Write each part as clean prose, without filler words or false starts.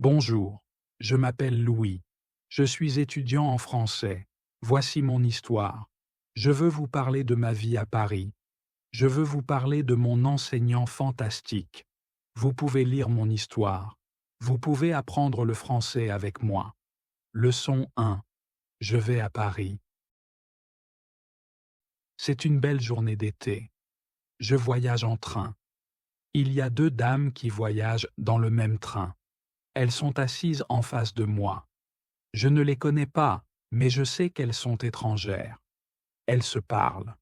Bonjour, je m'appelle Louis. Je suis étudiant en français. Voici mon histoire. Je veux vous parler de ma vie à Paris. Je veux vous parler de mon enseignant fantastique. Vous pouvez lire mon histoire. Vous pouvez apprendre le français avec moi. Leçon 1. Je vais à Paris. C'est une belle journée d'été. Je voyage en train. Il y a deux dames qui voyagent dans le même train. Elles sont assises en face de moi. Je ne les connais pas, mais je sais qu'elles sont étrangères. Elles se parlent.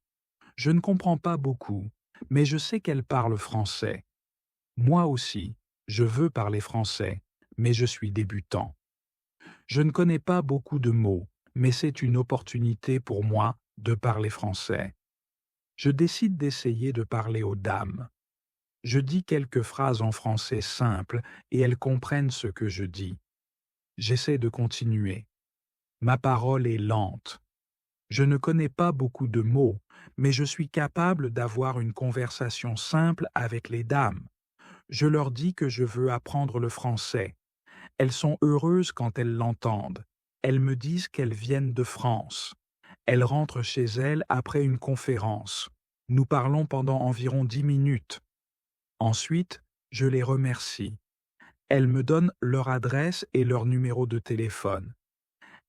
Je ne comprends pas beaucoup, mais je sais qu'elles parlent français. Moi aussi, je veux parler français, mais je suis débutant. Je ne connais pas beaucoup de mots, mais c'est une opportunité pour moi de parler français. Je décide d'essayer de parler aux dames. Je dis quelques phrases en français simples et elles comprennent ce que je dis. J'essaie de continuer. Ma parole est lente. Je ne connais pas beaucoup de mots, mais je suis capable d'avoir une conversation simple avec les dames. Je leur dis que je veux apprendre le français. Elles sont heureuses quand elles l'entendent. Elles me disent qu'elles viennent de France. Elles rentrent chez elles après une conférence. Nous parlons pendant environ 10 minutes. Ensuite, je les remercie. Elles me donnent leur adresse et leur numéro de téléphone.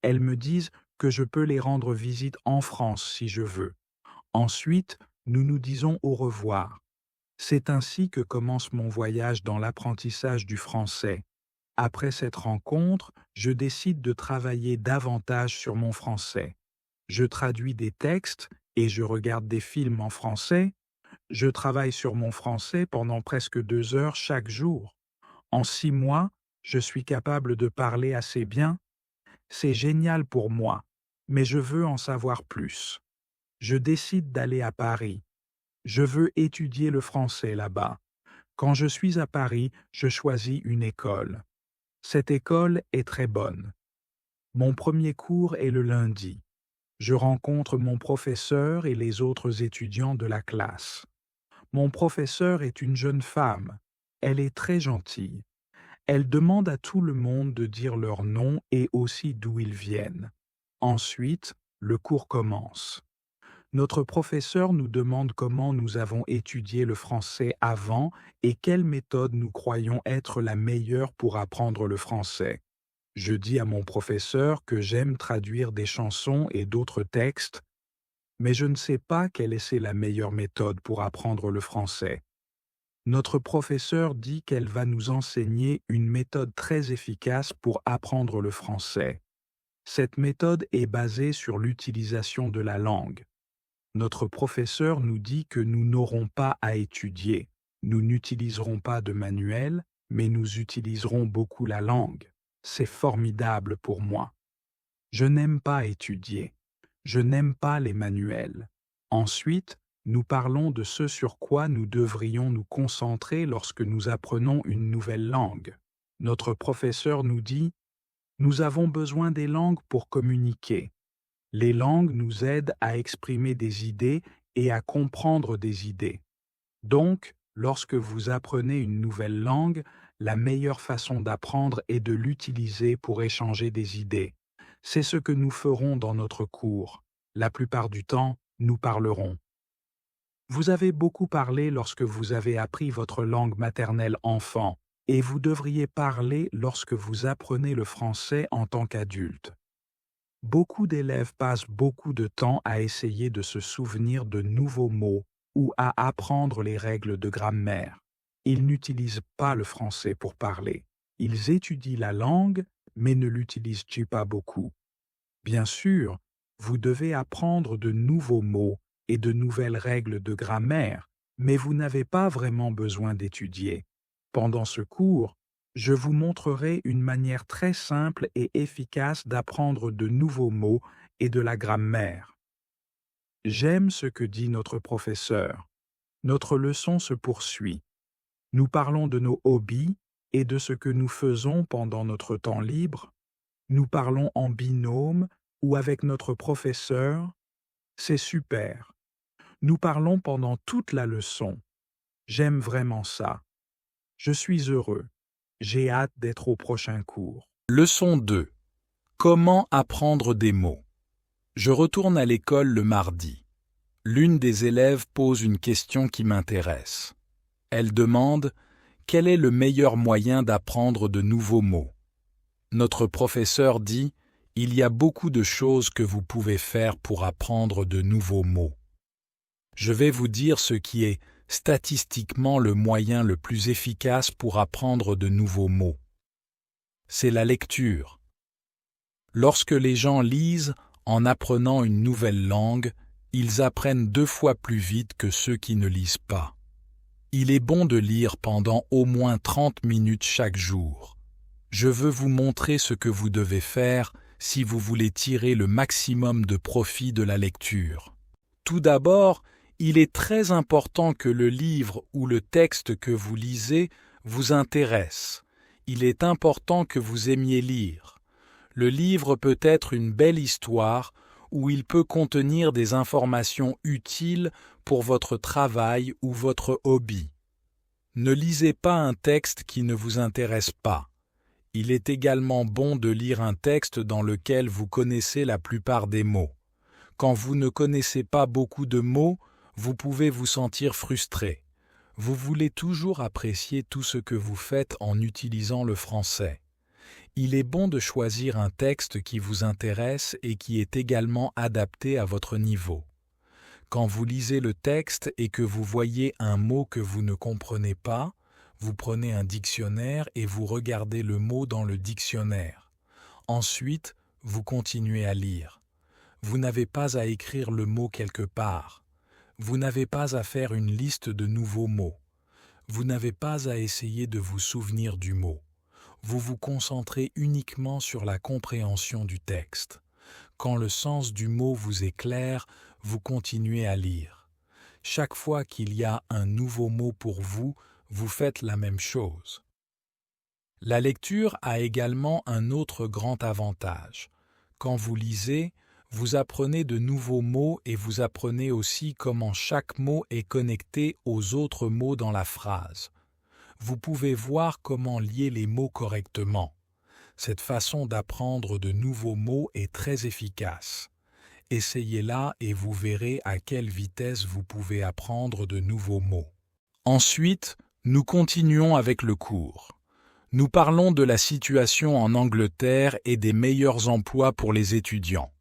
Elles me disent que je peux les rendre visite en France si je veux. Ensuite, nous nous disons au revoir. C'est ainsi que commence mon voyage dans l'apprentissage du français. Après cette rencontre, je décide de travailler davantage sur mon français. Je traduis des textes et je regarde des films en français. Je travaille sur mon français pendant presque 2 heures chaque jour. En 6 mois, je suis capable de parler assez bien. C'est génial pour moi, mais je veux en savoir plus. Je décide d'aller à Paris. Je veux étudier le français là-bas. Quand je suis à Paris, je choisis une école. Cette école est très bonne. Mon premier cours est le lundi. Je rencontre mon professeur et les autres étudiants de la classe. Mon professeur est une jeune femme. Elle est très gentille. Elle demande à tout le monde de dire leur nom et aussi d'où ils viennent. Ensuite, le cours commence. Notre professeur nous demande comment nous avons étudié le français avant et quelle méthode nous croyons être la meilleure pour apprendre le français. Je dis à mon professeur que j'aime traduire des chansons et d'autres textes, mais je ne sais pas quelle est la meilleure méthode pour apprendre le français. Notre professeur dit qu'elle va nous enseigner une méthode très efficace pour apprendre le français. Cette méthode est basée sur l'utilisation de la langue. Notre professeur nous dit que nous n'aurons pas à étudier. Nous n'utiliserons pas de manuel, mais nous utiliserons beaucoup la langue. C'est formidable pour moi. Je n'aime pas étudier. Je n'aime pas les manuels. Ensuite, nous parlons de ce sur quoi nous devrions nous concentrer lorsque nous apprenons une nouvelle langue. Notre professeur nous dit: nous avons besoin des langues pour communiquer. Les langues nous aident à exprimer des idées et à comprendre des idées. Donc, lorsque vous apprenez une nouvelle langue, la meilleure façon d'apprendre est de l'utiliser pour échanger des idées. C'est ce que nous ferons dans notre cours. La plupart du temps, nous parlerons. Vous avez beaucoup parlé lorsque vous avez appris votre langue maternelle enfant, et vous devriez parler lorsque vous apprenez le français en tant qu'adulte. Beaucoup d'élèves passent beaucoup de temps à essayer de se souvenir de nouveaux mots ou à apprendre les règles de grammaire. Ils n'utilisent pas le français pour parler. Ils étudient la langue, mais ne l'utilisent pas beaucoup. Bien sûr, vous devez apprendre de nouveaux mots et de nouvelles règles de grammaire, mais vous n'avez pas vraiment besoin d'étudier. Pendant ce cours, je vous montrerai une manière très simple et efficace d'apprendre de nouveaux mots et de la grammaire. J'aime ce que dit notre professeur. Notre leçon se poursuit. Nous parlons de nos hobbies et de ce que nous faisons pendant notre temps libre. Nous parlons en binôme ou avec notre professeur. C'est super. Nous parlons pendant toute la leçon. J'aime vraiment ça. Je suis heureux. J'ai hâte d'être au prochain cours. Leçon 2. Comment apprendre des mots? Je retourne à l'école le mardi. L'une des élèves pose une question qui m'intéresse. Elle demande « Quel est le meilleur moyen d'apprendre de nouveaux mots ?» Notre professeur dit « Il y a beaucoup de choses que vous pouvez faire pour apprendre de nouveaux mots. » Je vais vous dire ce qui est statistiquement le moyen le plus efficace pour apprendre de nouveaux mots. C'est la lecture. Lorsque les gens lisent, en apprenant une nouvelle langue, ils apprennent 2 fois plus vite que ceux qui ne lisent pas. Il est bon de lire pendant au moins 30 minutes chaque jour. Je veux vous montrer ce que vous devez faire si vous voulez tirer le maximum de profit de la lecture. Tout d'abord, il est très important que le livre ou le texte que vous lisez vous intéresse. Il est important que vous aimiez lire. Le livre peut être une belle histoire ou il peut contenir des informations utiles pour votre travail ou votre hobby. Ne lisez pas un texte qui ne vous intéresse pas. Il est également bon de lire un texte dans lequel vous connaissez la plupart des mots. Quand vous ne connaissez pas beaucoup de mots, vous pouvez vous sentir frustré. Vous voulez toujours apprécier tout ce que vous faites en utilisant le français. Il est bon de choisir un texte qui vous intéresse et qui est également adapté à votre niveau. Quand vous lisez le texte et que vous voyez un mot que vous ne comprenez pas, vous prenez un dictionnaire et vous regardez le mot dans le dictionnaire. Ensuite, vous continuez à lire. Vous n'avez pas à écrire le mot quelque part. Vous n'avez pas à faire une liste de nouveaux mots. Vous n'avez pas à essayer de vous souvenir du mot. Vous vous concentrez uniquement sur la compréhension du texte. Quand le sens du mot vous est clair, vous continuez à lire. Chaque fois qu'il y a un nouveau mot pour vous, vous faites la même chose. La lecture a également un autre grand avantage. Quand vous lisez, vous apprenez de nouveaux mots et vous apprenez aussi comment chaque mot est connecté aux autres mots dans la phrase. Vous pouvez voir comment lier les mots correctement. Cette façon d'apprendre de nouveaux mots est très efficace. Essayez-la et vous verrez à quelle vitesse vous pouvez apprendre de nouveaux mots. Ensuite, nous continuons avec le cours. Nous parlons de la situation en Angleterre et des meilleurs emplois pour les étudiants.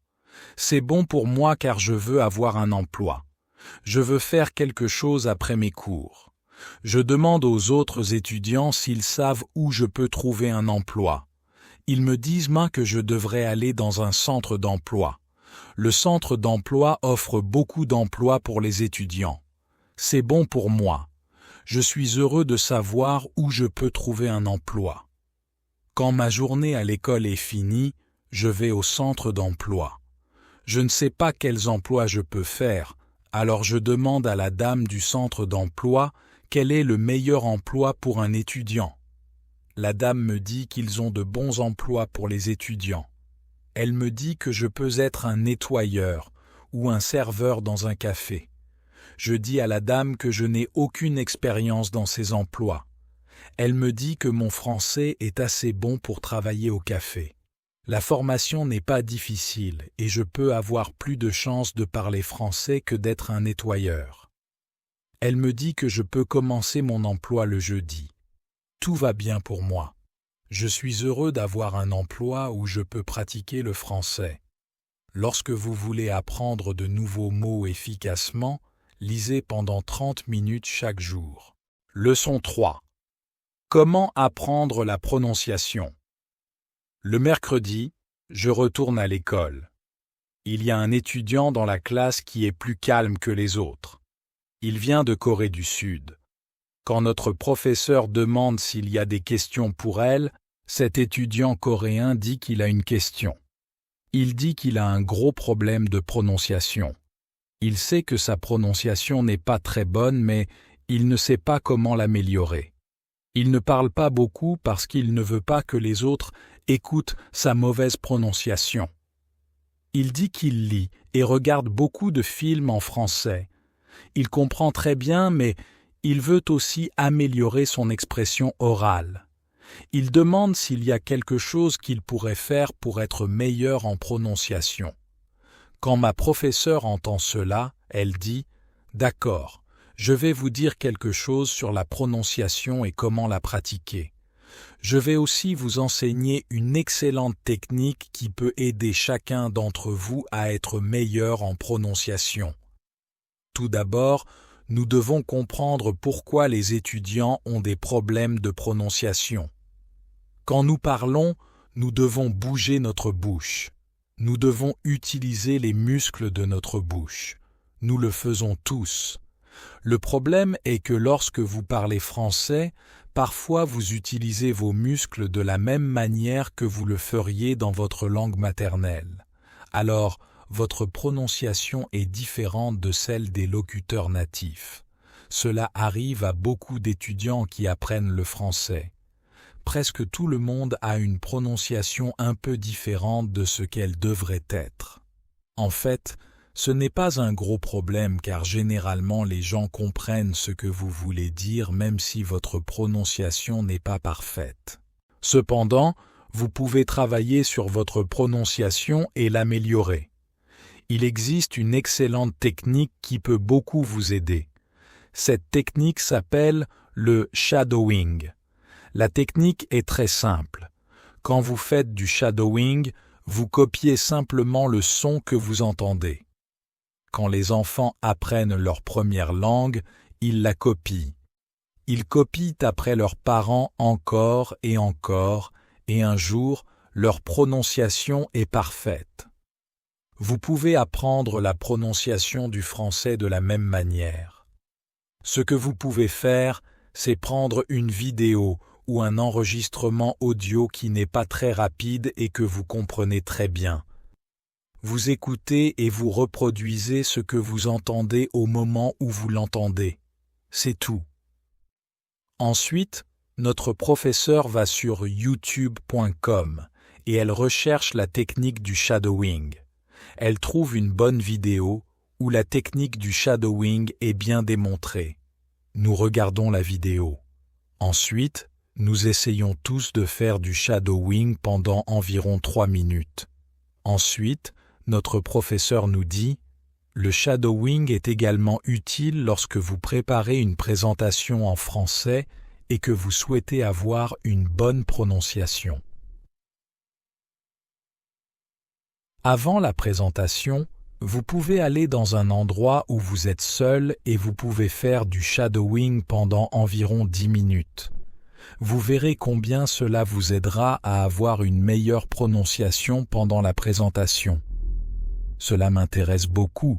C'est bon pour moi car je veux avoir un emploi. Je veux faire quelque chose après mes cours. Je demande aux autres étudiants s'ils savent où je peux trouver un emploi. Ils me disent que je devrais aller dans un centre d'emploi. Le centre d'emploi offre beaucoup d'emplois pour les étudiants. C'est bon pour moi. Je suis heureux de savoir où je peux trouver un emploi. Quand ma journée à l'école est finie, je vais au centre d'emploi. Je ne sais pas quels emplois je peux faire, alors je demande à la dame du centre d'emploi quel est le meilleur emploi pour un étudiant. La dame me dit qu'ils ont de bons emplois pour les étudiants. Elle me dit que je peux être un nettoyeur ou un serveur dans un café. Je dis à la dame que je n'ai aucune expérience dans ces emplois. Elle me dit que mon français est assez bon pour travailler au café. La formation n'est pas difficile et je peux avoir plus de chances de parler français que d'être un nettoyeur. Elle me dit que je peux commencer mon emploi le jeudi. Tout va bien pour moi. Je suis heureux d'avoir un emploi où je peux pratiquer le français. Lorsque vous voulez apprendre de nouveaux mots efficacement, lisez pendant 30 minutes chaque jour. Leçon 3. Comment apprendre la prononciation? Le mercredi, je retourne à l'école. Il y a un étudiant dans la classe qui est plus calme que les autres. Il vient de Corée du Sud. Quand notre professeur demande s'il y a des questions pour elle, cet étudiant coréen dit qu'il a une question. Il dit qu'il a un gros problème de prononciation. Il sait que sa prononciation n'est pas très bonne, mais il ne sait pas comment l'améliorer. Il ne parle pas beaucoup parce qu'il ne veut pas que les autres écoutent sa mauvaise prononciation. Il dit qu'il lit et regarde beaucoup de films en français. Il comprend très bien, mais il veut aussi améliorer son expression orale. Il demande s'il y a quelque chose qu'il pourrait faire pour être meilleur en prononciation. Quand ma professeure entend cela, elle dit « D'accord, je vais vous dire quelque chose sur la prononciation et comment la pratiquer. Je vais aussi vous enseigner une excellente technique qui peut aider chacun d'entre vous à être meilleur en prononciation. Tout d'abord, nous devons comprendre pourquoi les étudiants ont des problèmes de prononciation. Quand nous parlons, nous devons bouger notre bouche. Nous devons utiliser les muscles de notre bouche. Nous le faisons tous. Le problème est que lorsque vous parlez français, parfois vous utilisez vos muscles de la même manière que vous le feriez dans votre langue maternelle. Alors, votre prononciation est différente de celle des locuteurs natifs. Cela arrive à beaucoup d'étudiants qui apprennent le français. Presque tout le monde a une prononciation un peu différente de ce qu'elle devrait être. En fait, ce n'est pas un gros problème car généralement les gens comprennent ce que vous voulez dire même si votre prononciation n'est pas parfaite. Cependant, vous pouvez travailler sur votre prononciation et l'améliorer. Il existe une excellente technique qui peut beaucoup vous aider. Cette technique s'appelle le shadowing. La technique est très simple. Quand vous faites du shadowing, vous copiez simplement le son que vous entendez. Quand les enfants apprennent leur première langue, ils la copient. Ils copient après leurs parents encore, et un jour, leur prononciation est parfaite. Vous pouvez apprendre la prononciation du français de la même manière. Ce que vous pouvez faire, c'est prendre une vidéo ou un enregistrement audio qui n'est pas très rapide et que vous comprenez très bien. Vous écoutez et vous reproduisez ce que vous entendez au moment où vous l'entendez. C'est tout. Ensuite, notre professeure va sur youtube.com et elle recherche la technique du shadowing. Elle trouve une bonne vidéo où la technique du shadowing est bien démontrée. Nous regardons la vidéo. Ensuite, nous essayons tous de faire du shadowing pendant environ 3 minutes. Ensuite, notre professeur nous dit « Le shadowing est également utile lorsque vous préparez une présentation en français et que vous souhaitez avoir une bonne prononciation. » Avant la présentation, vous pouvez aller dans un endroit où vous êtes seul et vous pouvez faire du shadowing pendant environ 10 minutes. Vous verrez combien cela vous aidera à avoir une meilleure prononciation pendant la présentation. Cela m'intéresse beaucoup.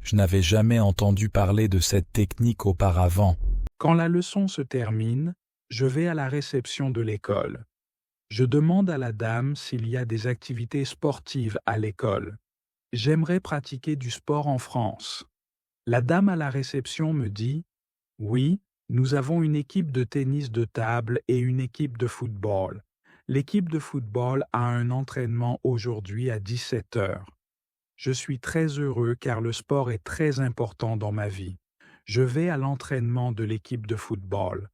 Je n'avais jamais entendu parler de cette technique auparavant. Quand la leçon se termine, je vais à la réception de l'école. Je demande à la dame s'il y a des activités sportives à l'école. J'aimerais pratiquer du sport en France. La dame à la réception me dit « Oui, nous avons une équipe de tennis de table et une équipe de football. L'équipe de football a un entraînement aujourd'hui à 17 heures. Je suis très heureux car le sport est très important dans ma vie. Je vais à l'entraînement de l'équipe de football.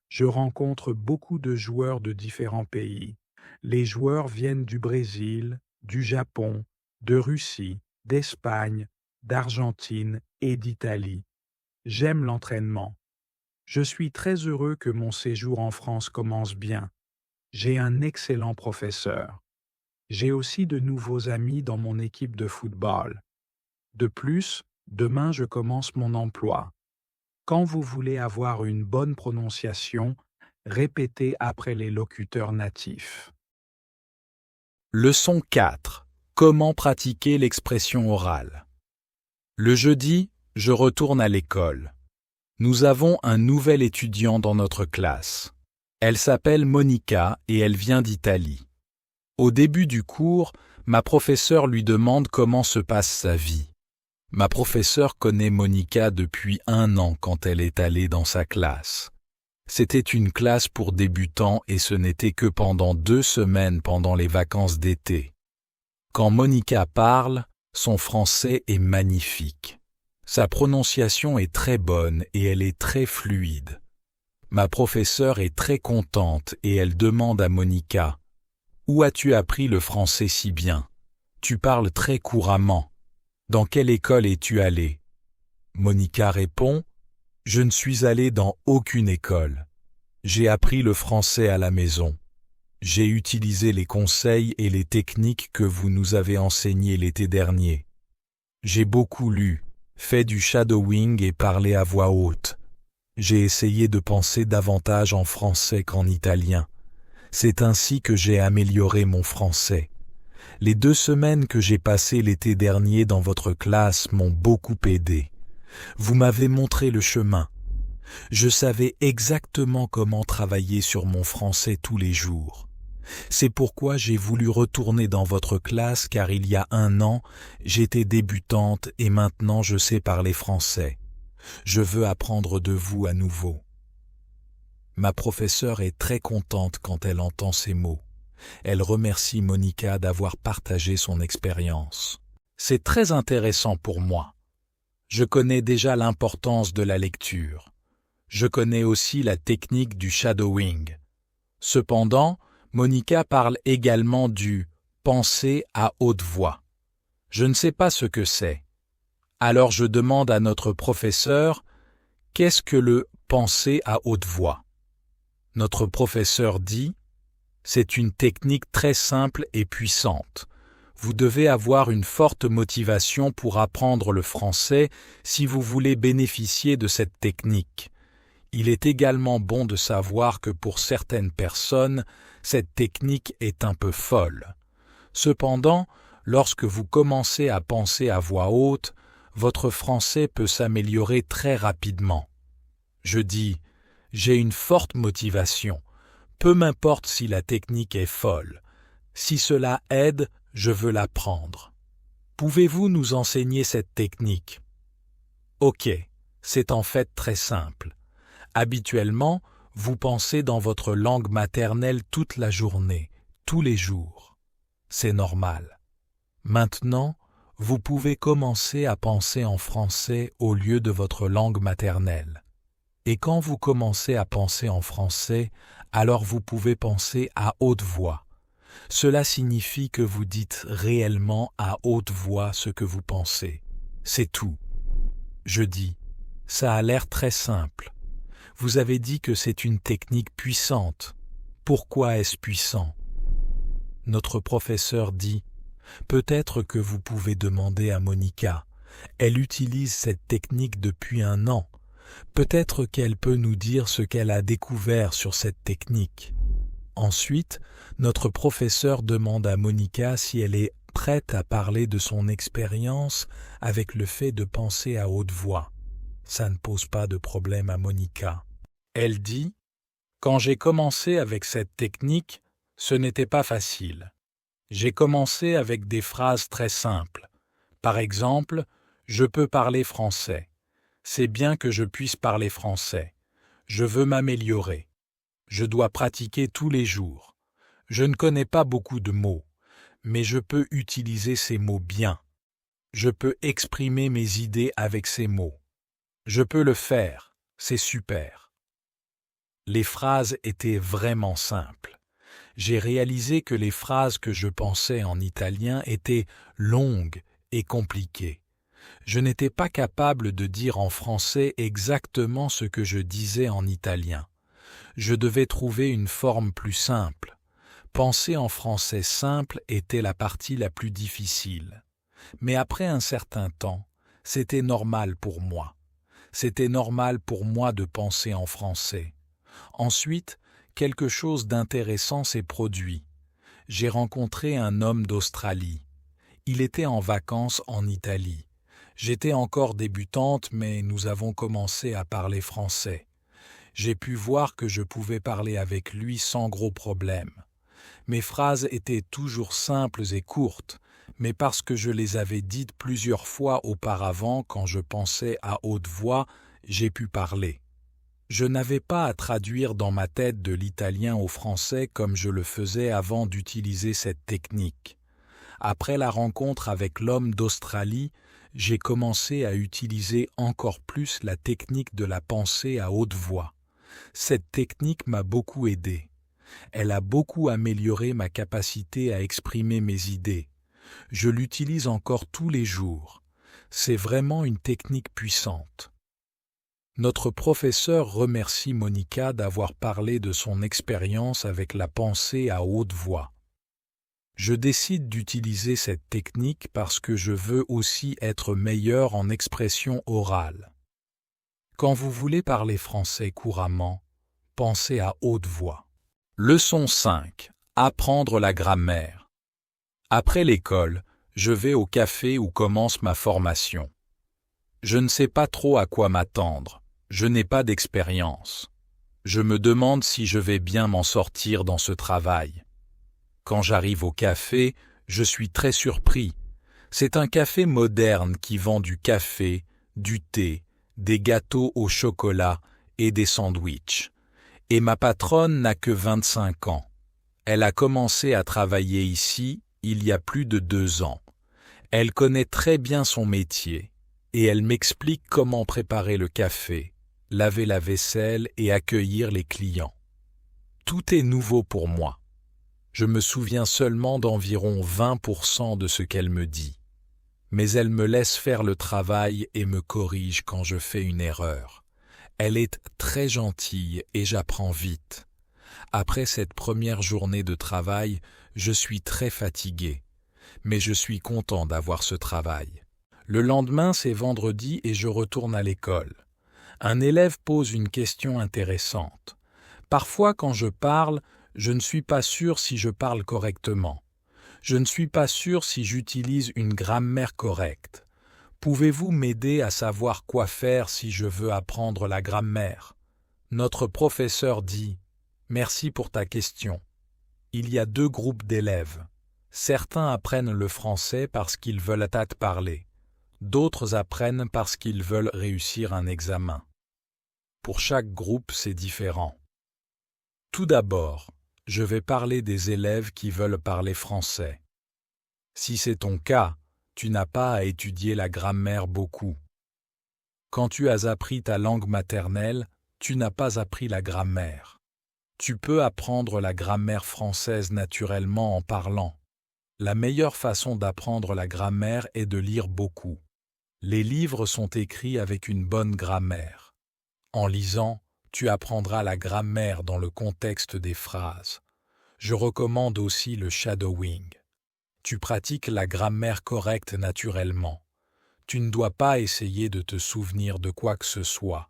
Je rencontre beaucoup de joueurs de différents pays. Les joueurs viennent du Brésil, du Japon, de Russie, d'Espagne, d'Argentine et d'Italie. J'aime l'entraînement. Je suis très heureux que mon séjour en France commence bien. J'ai un excellent professeur. J'ai aussi de nouveaux amis dans mon équipe de football. De plus, demain je commence mon emploi. Quand vous voulez avoir une bonne prononciation, répétez après les locuteurs natifs. Leçon 4. Comment pratiquer l'expression orale. Le jeudi, je retourne à l'école. Nous avons un nouvel étudiant dans notre classe. Elle s'appelle Monica et elle vient d'Italie. Au début du cours, ma professeure lui demande comment se passe sa vie. Ma professeure connaît Monica depuis 1 an quand elle est allée dans sa classe. C'était une classe pour débutants et ce n'était que pendant 2 semaines pendant les vacances d'été. Quand Monica parle, son français est magnifique. Sa prononciation est très bonne et elle est très fluide. Ma professeure est très contente et elle demande à Monica « Où as-tu appris le français si bien? Tu parles très couramment. Dans quelle école es-tu allé ?» Monica répond « Je ne suis allé dans aucune école. J'ai appris le français à la maison. J'ai utilisé les conseils et les techniques que vous nous avez enseignés l'été dernier. J'ai beaucoup lu, fait du shadowing et parlé à voix haute. J'ai essayé de penser davantage en français qu'en italien. C'est ainsi que j'ai amélioré mon français. Les 2 semaines que j'ai passées l'été dernier dans votre classe m'ont beaucoup aidé. Vous m'avez montré le chemin. Je savais exactement comment travailler sur mon français tous les jours. C'est pourquoi j'ai voulu retourner dans votre classe car il y a 1 an, j'étais débutante et maintenant je sais parler français. Je veux apprendre de vous à nouveau. » Ma professeure est très contente quand elle entend ces mots. Elle remercie Monica d'avoir partagé son expérience. C'est très intéressant pour moi. Je connais déjà l'importance de la lecture. Je connais aussi la technique du shadowing. Cependant, Monica parle également du « penser à haute voix ». Je ne sais pas ce que c'est. Alors je demande à notre professeur « Qu'est-ce que le « penser à haute voix » ?» Notre professeur dit « C'est une technique très simple et puissante. Vous devez avoir une forte motivation pour apprendre le français si vous voulez bénéficier de cette technique. Il est également bon de savoir que pour certaines personnes, cette technique est un peu folle. Cependant, lorsque vous commencez à penser à voix haute, votre français peut s'améliorer très rapidement. Je dis « J'ai une forte motivation. Peu m'importe si la technique est folle. Si cela aide, je veux l'apprendre. Pouvez-vous nous enseigner cette technique? » Ok, c'est en fait très simple. Habituellement, vous pensez dans votre langue maternelle toute la journée, tous les jours. C'est normal. Maintenant, vous pouvez commencer à penser en français au lieu de votre langue maternelle. Et quand vous commencez à penser en français, alors vous pouvez penser à haute voix. Cela signifie que vous dites réellement à haute voix ce que vous pensez. C'est tout. Je dis, ça a l'air très simple. Vous avez dit que c'est une technique puissante. Pourquoi est-ce puissant? Notre professeur dit, peut-être que vous pouvez demander à Monica. Elle utilise cette technique depuis 1 an. Peut-être qu'elle peut nous dire ce qu'elle a découvert sur cette technique. Ensuite, notre professeur demande à Monica si elle est prête à parler de son expérience avec le fait de penser à haute voix. Ça ne pose pas de problème à Monica. Elle dit « Quand j'ai commencé avec cette technique, ce n'était pas facile. J'ai commencé avec des phrases très simples. Par exemple, je peux parler français. C'est bien que je puisse parler français. Je veux m'améliorer. Je dois pratiquer tous les jours. Je ne connais pas beaucoup de mots, mais je peux utiliser ces mots bien. Je peux exprimer mes idées avec ces mots. Je peux le faire, c'est super. » Les phrases étaient vraiment simples. J'ai réalisé que les phrases que je pensais en italien étaient longues et compliquées. Je n'étais pas capable de dire en français exactement ce que je disais en italien. Je devais trouver une forme plus simple. Penser en français simple était la partie la plus difficile. Mais après un certain temps, c'était normal pour moi. C'était normal pour moi de penser en français. Ensuite, quelque chose d'intéressant s'est produit. J'ai rencontré un homme d'Australie. Il était en vacances en Italie. J'étais encore débutante, mais nous avons commencé à parler français. J'ai pu voir que je pouvais parler avec lui sans gros problème. Mes phrases étaient toujours simples et courtes, mais parce que je les avais dites plusieurs fois auparavant quand je pensais à haute voix, j'ai pu parler. Je n'avais pas à traduire dans ma tête de l'italien au français comme je le faisais avant d'utiliser cette technique. Après la rencontre avec l'homme d'Australie, j'ai commencé à utiliser encore plus la technique de la pensée à haute voix. Cette technique m'a beaucoup aidé. Elle a beaucoup amélioré ma capacité à exprimer mes idées. Je l'utilise encore tous les jours. C'est vraiment une technique puissante. Notre professeur remercie Monica d'avoir parlé de son expérience avec la pensée à haute voix. Je décide d'utiliser cette technique parce que je veux aussi être meilleur en expression orale. Quand vous voulez parler français couramment, pensez à haute voix. Leçon 5. Apprendre la grammaire. Après l'école, je vais au café où commence ma formation. Je ne sais pas trop à quoi m'attendre. Je n'ai pas d'expérience. Je me demande si je vais bien m'en sortir dans ce travail. Quand j'arrive au café, je suis très surpris. C'est un café moderne qui vend du café, du thé, des gâteaux au chocolat et des sandwichs. Et ma patronne n'a que 25 ans. Elle a commencé à travailler ici il y a plus de 2 ans. Elle connaît très bien son métier et elle m'explique comment préparer le café, laver la vaisselle et accueillir les clients. Tout est nouveau pour moi. Je me souviens seulement d'environ 20% de ce qu'elle me dit. Mais elle me laisse faire le travail et me corrige quand je fais une erreur. Elle est très gentille et j'apprends vite. Après cette première journée de travail, je suis très fatigué. Mais je suis content d'avoir ce travail. Le lendemain, c'est vendredi et je retourne à l'école. Un élève pose une question intéressante. Parfois, quand je parle, je ne suis pas sûr si je parle correctement. Je ne suis pas sûr si j'utilise une grammaire correcte. Pouvez-vous m'aider à savoir quoi faire si je veux apprendre la grammaire? Notre professeur dit « Merci pour ta question ». Il y a 2 groupes d'élèves. Certains apprennent le français parce qu'ils veulent parler. D'autres apprennent parce qu'ils veulent réussir un examen. Pour chaque groupe, c'est différent. Tout d'abord, je vais parler des élèves qui veulent parler français. Si c'est ton cas, tu n'as pas à étudier la grammaire beaucoup. Quand tu as appris ta langue maternelle, tu n'as pas appris la grammaire. Tu peux apprendre la grammaire française naturellement en parlant. La meilleure façon d'apprendre la grammaire est de lire beaucoup. Les livres sont écrits avec une bonne grammaire. En lisant, tu apprendras la grammaire dans le contexte des phrases. Je recommande aussi le shadowing. Tu pratiques la grammaire correcte naturellement. Tu ne dois pas essayer de te souvenir de quoi que ce soit.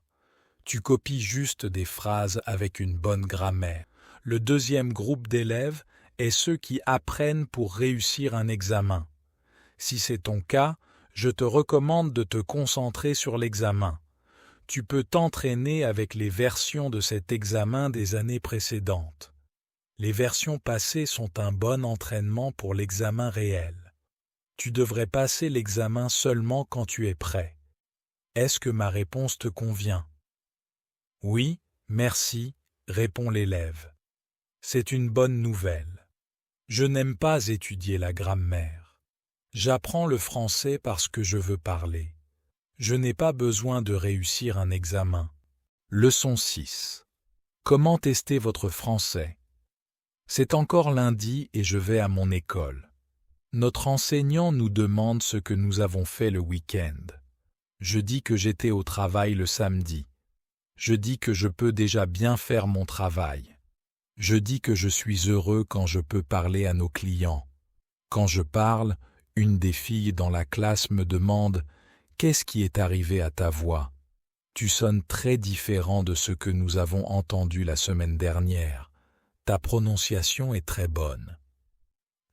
Tu copies juste des phrases avec une bonne grammaire. Le deuxième groupe d'élèves est ceux qui apprennent pour réussir un examen. Si c'est ton cas, je te recommande de te concentrer sur l'examen. Tu peux t'entraîner avec les versions de cet examen des années précédentes. Les versions passées sont un bon entraînement pour l'examen réel. Tu devrais passer l'examen seulement quand tu es prêt. Est-ce que ma réponse te convient? Oui, merci, répond l'élève. C'est une bonne nouvelle. Je n'aime pas étudier la grammaire. J'apprends le français parce que je veux parler. Je n'ai pas besoin de réussir un examen. Leçon 6. Comment tester votre français? C'est encore lundi et je vais à mon école. Notre enseignant nous demande ce que nous avons fait le week-end. Je dis que j'étais au travail le samedi. Je dis que je peux déjà bien faire mon travail. Je dis que je suis heureux quand je peux parler à nos clients. Quand je parle, une des filles dans la classe me demande « Qu'est-ce qui est arrivé à ta voix? Tu sonnes très différent de ce que nous avons entendu la semaine dernière. Ta prononciation est très bonne. »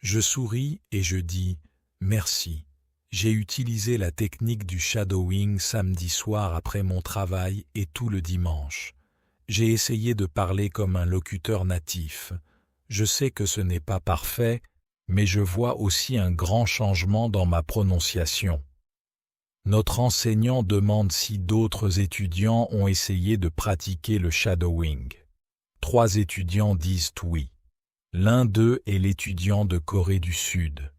Je souris et je dis « Merci. J'ai utilisé la technique du shadowing samedi soir après mon travail et tout le dimanche. J'ai essayé de parler comme un locuteur natif. Je sais que ce n'est pas parfait, mais je vois aussi un grand changement dans ma prononciation. » Notre enseignant demande si d'autres étudiants ont essayé de pratiquer le shadowing. 3 étudiants disent oui. L'un d'eux est l'étudiant de Corée du Sud.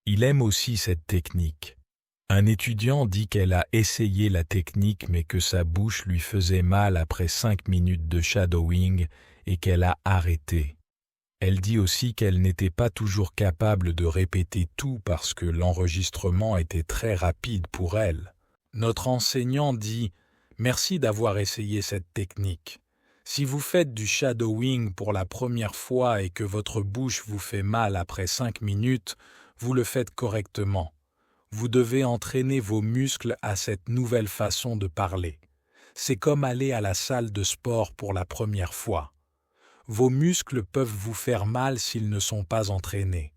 Il aime aussi cette technique. Un étudiant dit qu'elle a essayé la technique mais que sa bouche lui faisait mal après 5 minutes de shadowing et qu'elle a arrêté. Elle dit aussi qu'elle n'était pas toujours capable de répéter tout parce que l'enregistrement était très rapide pour elle. Notre enseignant dit « Merci d'avoir essayé cette technique. Si vous faites du shadowing pour la première fois et que votre bouche vous fait mal après 5 minutes, vous le faites correctement. Vous devez entraîner vos muscles à cette nouvelle façon de parler. C'est comme aller à la salle de sport pour la première fois. Vos muscles peuvent vous faire mal s'ils ne sont pas entraînés.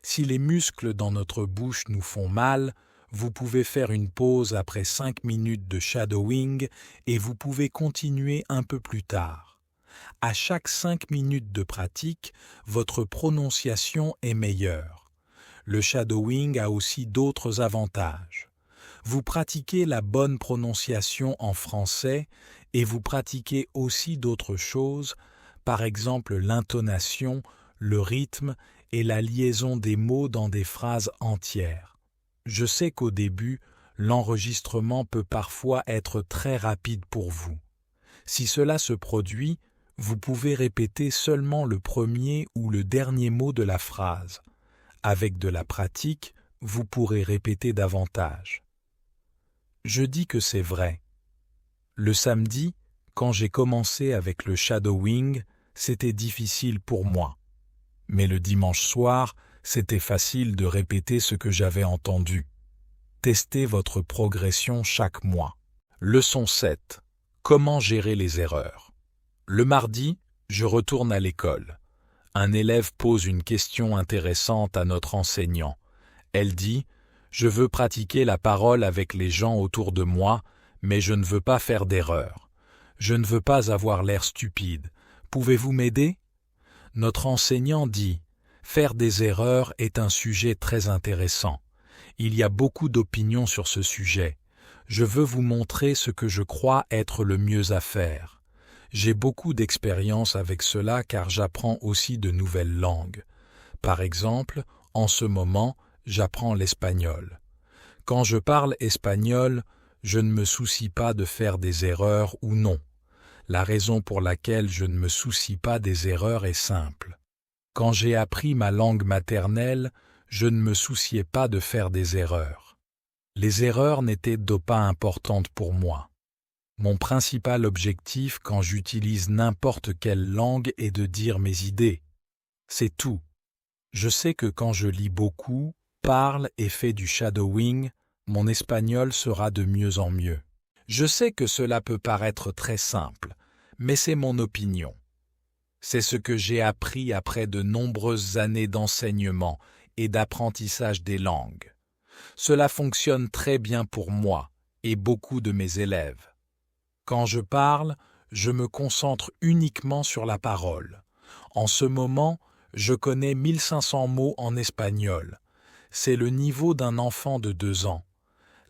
Si les muscles dans notre bouche nous font mal, vous pouvez faire une pause après 5 minutes de shadowing et vous pouvez continuer un peu plus tard. À chaque 5 minutes de pratique, votre prononciation est meilleure. Le shadowing a aussi d'autres avantages. Vous pratiquez la bonne prononciation en français et vous pratiquez aussi d'autres choses, par exemple l'intonation, le rythme et la liaison des mots dans des phrases entières. Je sais qu'au début, l'enregistrement peut parfois être très rapide pour vous. Si cela se produit, vous pouvez répéter seulement le premier ou le dernier mot de la phrase. Avec de la pratique, vous pourrez répéter davantage. Je dis que c'est vrai. Le samedi, quand j'ai commencé avec le shadowing, c'était difficile pour moi. Mais le dimanche soir, c'était facile de répéter ce que j'avais entendu. Testez votre progression chaque mois. Leçon 7. Comment gérer les erreurs? Le mardi, je retourne à l'école. Un élève pose une question intéressante à notre enseignant. Elle dit « Je veux pratiquer la parole avec les gens autour de moi, mais je ne veux pas faire d'erreurs. Je ne veux pas avoir l'air stupide. Pouvez-vous m'aider ?» Notre enseignant dit « Faire des erreurs est un sujet très intéressant. Il y a beaucoup d'opinions sur ce sujet. Je veux vous montrer ce que je crois être le mieux à faire. J'ai beaucoup d'expérience avec cela car j'apprends aussi de nouvelles langues. Par exemple, en ce moment, j'apprends l'espagnol. Quand je parle espagnol, je ne me soucie pas de faire des erreurs ou non. La raison pour laquelle je ne me soucie pas des erreurs est simple. Quand j'ai appris ma langue maternelle, je ne me souciais pas de faire des erreurs. Les erreurs n'étaient pas importantes pour moi. Mon principal objectif quand j'utilise n'importe quelle langue est de dire mes idées. C'est tout. Je sais que quand je lis beaucoup, parle et fais du shadowing, mon espagnol sera de mieux en mieux. Je sais que cela peut paraître très simple, mais c'est mon opinion. C'est ce que j'ai appris après de nombreuses années d'enseignement et d'apprentissage des langues. Cela fonctionne très bien pour moi et beaucoup de mes élèves. Quand je parle, je me concentre uniquement sur la parole. En ce moment, je connais 1500 mots en espagnol. C'est le niveau d'un enfant de 2 ans.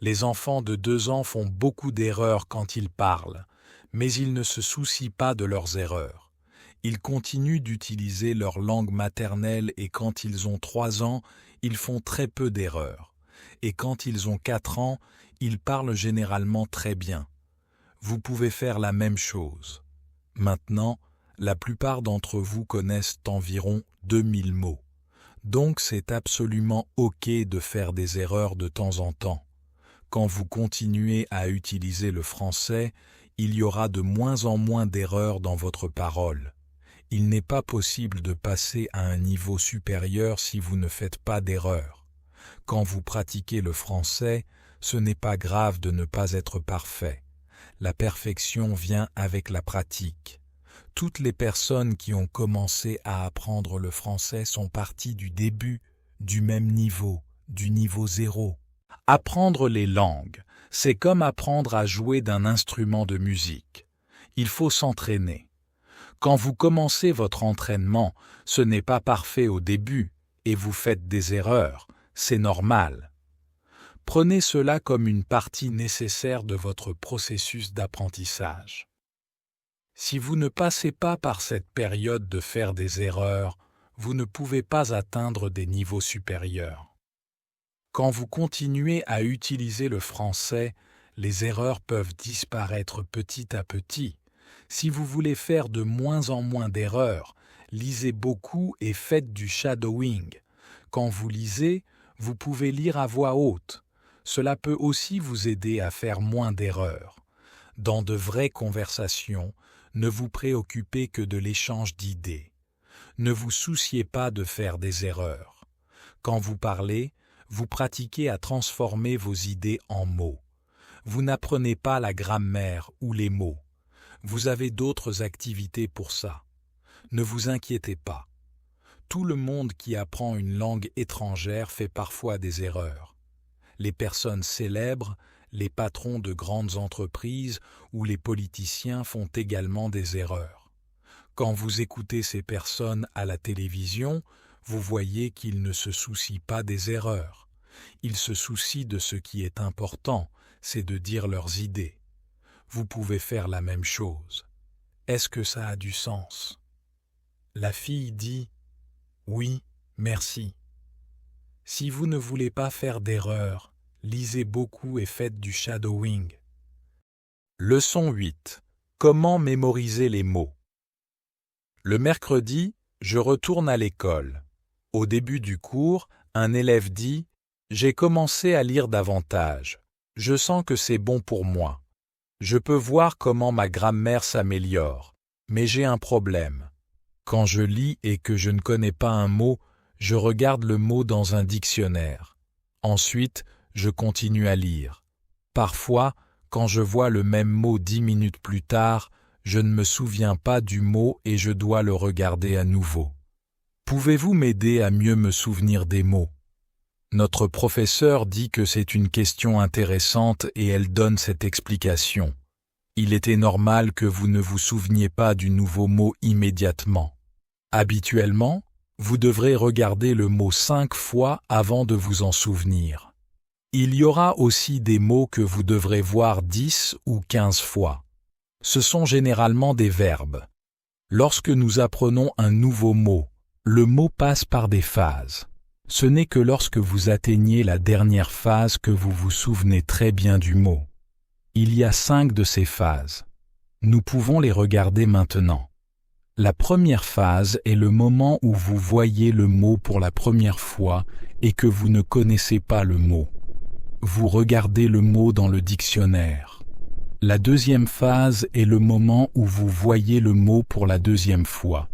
Les enfants de 2 ans font beaucoup d'erreurs quand ils parlent, mais ils ne se soucient pas de leurs erreurs. Ils continuent d'utiliser leur langue maternelle et quand ils ont 3 ans, ils font très peu d'erreurs. Et quand ils ont 4 ans, ils parlent généralement très bien. Vous pouvez faire la même chose. Maintenant, la plupart d'entre vous connaissent environ 2000 mots. Donc c'est absolument OK de faire des erreurs de temps en temps. Quand vous continuez à utiliser le français, il y aura de moins en moins d'erreurs dans votre parole. Il n'est pas possible de passer à un niveau supérieur si vous ne faites pas d'erreurs. Quand vous pratiquez le français, ce n'est pas grave de ne pas être parfait. La perfection vient avec la pratique. Toutes les personnes qui ont commencé à apprendre le français sont parties du début, du même niveau, du niveau 0. Apprendre les langues, c'est comme apprendre à jouer d'un instrument de musique. Il faut s'entraîner. Quand vous commencez votre entraînement, ce n'est pas parfait au début et vous faites des erreurs, c'est normal. Prenez cela comme une partie nécessaire de votre processus d'apprentissage. Si vous ne passez pas par cette période de faire des erreurs, vous ne pouvez pas atteindre des niveaux supérieurs. Quand vous continuez à utiliser le français, les erreurs peuvent disparaître petit à petit. Si vous voulez faire de moins en moins d'erreurs, lisez beaucoup et faites du shadowing. Quand vous lisez, vous pouvez lire à voix haute. Cela peut aussi vous aider à faire moins d'erreurs. Dans de vraies conversations, ne vous préoccupez que de l'échange d'idées. Ne vous souciez pas de faire des erreurs. Quand vous parlez, vous pratiquez à transformer vos idées en mots. Vous n'apprenez pas la grammaire ou les mots. Vous avez d'autres activités pour ça. Ne vous inquiétez pas. Tout le monde qui apprend une langue étrangère fait parfois des erreurs. Les personnes célèbres, les patrons de grandes entreprises ou les politiciens font également des erreurs. Quand vous écoutez ces personnes à la télévision, vous voyez qu'ils ne se soucient pas des erreurs. Ils se soucient de ce qui est important, c'est de dire leurs idées. Vous pouvez faire la même chose. Est-ce que ça a du sens? La fille dit « Oui, merci ». Si vous ne voulez pas faire d'erreur, lisez beaucoup et faites du shadowing. Leçon 8. Comment mémoriser les mots? Le mercredi, je retourne à l'école. Au début du cours, un élève dit « J'ai commencé à lire davantage. Je sens que c'est bon pour moi. Je peux voir comment ma grammaire s'améliore, mais j'ai un problème. Quand je lis et que je ne connais pas un mot, je regarde le mot dans un dictionnaire. Ensuite, je continue à lire. Parfois, quand je vois le même mot 10 minutes plus tard, je ne me souviens pas du mot et je dois le regarder à nouveau. Pouvez-vous m'aider à mieux me souvenir des mots? Notre professeur dit que c'est une question intéressante et elle donne cette explication. Il était normal que vous ne vous souveniez pas du nouveau mot immédiatement. Habituellement, vous devrez regarder le mot 5 fois avant de vous en souvenir. Il y aura aussi des mots que vous devrez voir 10 ou 15 fois. Ce sont généralement des verbes. Lorsque nous apprenons un nouveau mot, le mot passe par des phases. Ce n'est que lorsque vous atteignez la dernière phase que vous vous souvenez très bien du mot. Il y a 5 de ces phases. Nous pouvons les regarder maintenant. La première phase est le moment où vous voyez le mot pour la première fois et que vous ne connaissez pas le mot. Vous regardez le mot dans le dictionnaire. La deuxième phase est le moment où vous voyez le mot pour la deuxième fois.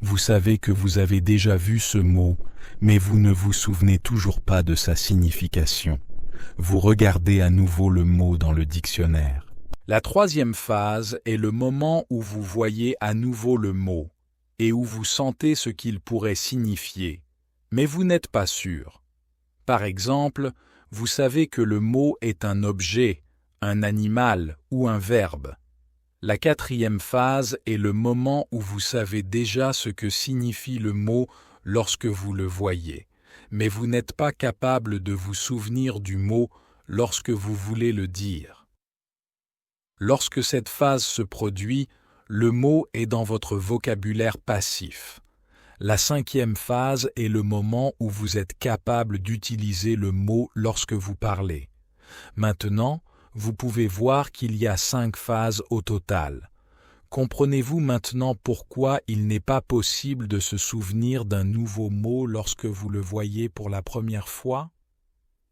Vous savez que vous avez déjà vu ce mot, mais vous ne vous souvenez toujours pas de sa signification. Vous regardez à nouveau le mot dans le dictionnaire. La troisième phase est le moment où vous voyez à nouveau le mot et où vous sentez ce qu'il pourrait signifier, mais vous n'êtes pas sûr. Par exemple, vous savez que le mot est un objet, un animal ou un verbe. La quatrième phase est le moment où vous savez déjà ce que signifie le mot lorsque vous le voyez, mais vous n'êtes pas capable de vous souvenir du mot lorsque vous voulez le dire. Lorsque cette phase se produit, le mot est dans votre vocabulaire passif. La cinquième phase est le moment où vous êtes capable d'utiliser le mot lorsque vous parlez. Maintenant, vous pouvez voir qu'il y a 5 phases au total. Comprenez-vous maintenant pourquoi il n'est pas possible de se souvenir d'un nouveau mot lorsque vous le voyez pour la première fois?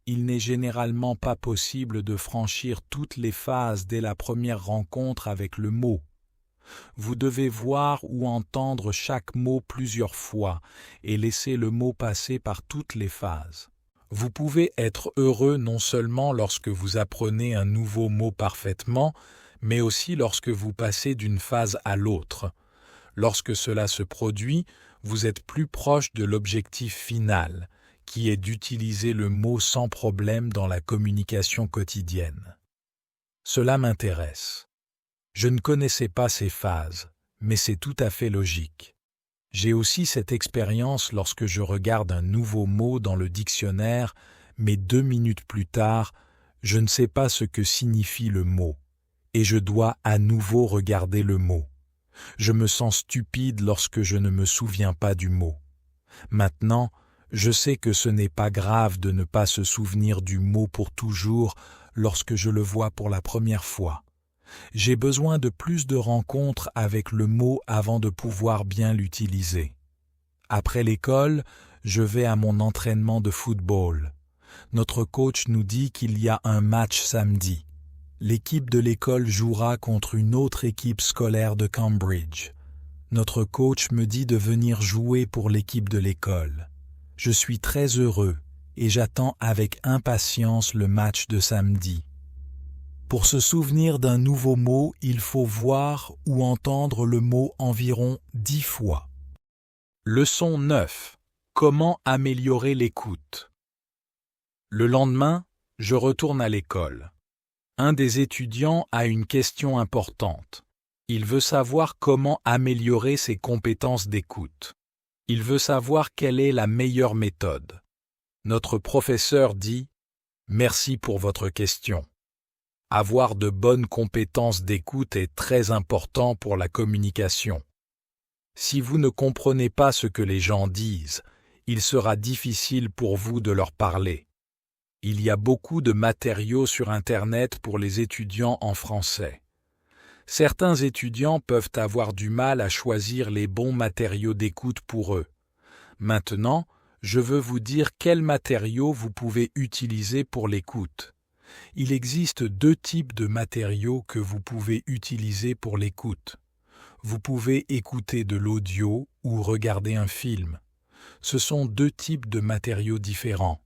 Il n'est généralement pas possible de franchir toutes les phases dès la première rencontre avec le mot. Vous devez voir ou entendre chaque mot plusieurs fois et laisser le mot passer par toutes les phases. Vous pouvez être heureux non seulement lorsque vous apprenez un nouveau mot parfaitement, mais aussi lorsque vous passez d'une phase à l'autre. Lorsque cela se produit, vous êtes plus proche de l'objectif final, qui est d'utiliser le mot sans problème dans la communication quotidienne. Cela m'intéresse. Je ne connaissais pas ces phases, mais c'est tout à fait logique. J'ai aussi cette expérience lorsque je regarde un nouveau mot dans le dictionnaire, mais 2 minutes plus tard, je ne sais pas ce que signifie le mot, et je dois à nouveau regarder le mot. Je me sens stupide lorsque je ne me souviens pas du mot. Maintenant, Je sais que ce n'est pas grave de ne pas se souvenir du mot pour toujours lorsque je le vois pour la première fois. J'ai besoin de plus de rencontres avec le mot avant de pouvoir bien l'utiliser. Après l'école, je vais à mon entraînement de football. Notre coach nous dit qu'il y a un match samedi. L'équipe de l'école jouera contre une autre équipe scolaire de Cambridge. Notre coach me dit de venir jouer pour l'équipe de l'école. Je suis très heureux et j'attends avec impatience le match de samedi. Pour se souvenir d'un nouveau mot, il faut voir ou entendre le mot environ 10 fois. Leçon 9. Comment améliorer l'écoute? Le lendemain, je retourne à l'école. Un des étudiants a une question importante. Il veut savoir comment améliorer ses compétences d'écoute. Il veut savoir quelle est la meilleure méthode. Notre professeur dit « Merci pour votre question ». Avoir de bonnes compétences d'écoute est très important pour la communication. Si vous ne comprenez pas ce que les gens disent, il sera difficile pour vous de leur parler. Il y a beaucoup de matériaux sur Internet pour les étudiants en français. Certains étudiants peuvent avoir du mal à choisir les bons matériaux d'écoute pour eux. Maintenant, je veux vous dire quels matériaux vous pouvez utiliser pour l'écoute. Il existe 2 types de matériaux que vous pouvez utiliser pour l'écoute. Vous pouvez écouter de l'audio ou regarder un film. Ce sont 2 types de matériaux différents.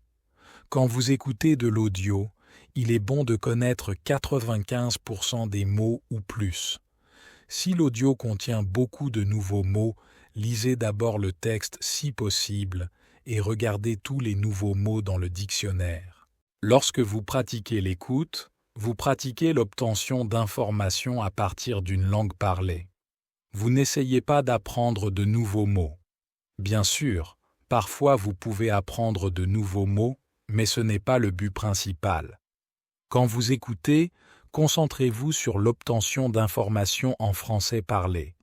Quand vous écoutez de l'audio, il est bon de connaître 95% des mots ou plus. Si l'audio contient beaucoup de nouveaux mots, lisez d'abord le texte si possible et regardez tous les nouveaux mots dans le dictionnaire. Lorsque vous pratiquez l'écoute, vous pratiquez l'obtention d'informations à partir d'une langue parlée. Vous n'essayez pas d'apprendre de nouveaux mots. Bien sûr, parfois vous pouvez apprendre de nouveaux mots, mais ce n'est pas le but principal. Quand vous écoutez, concentrez-vous sur l'obtention d'informations en français parlé.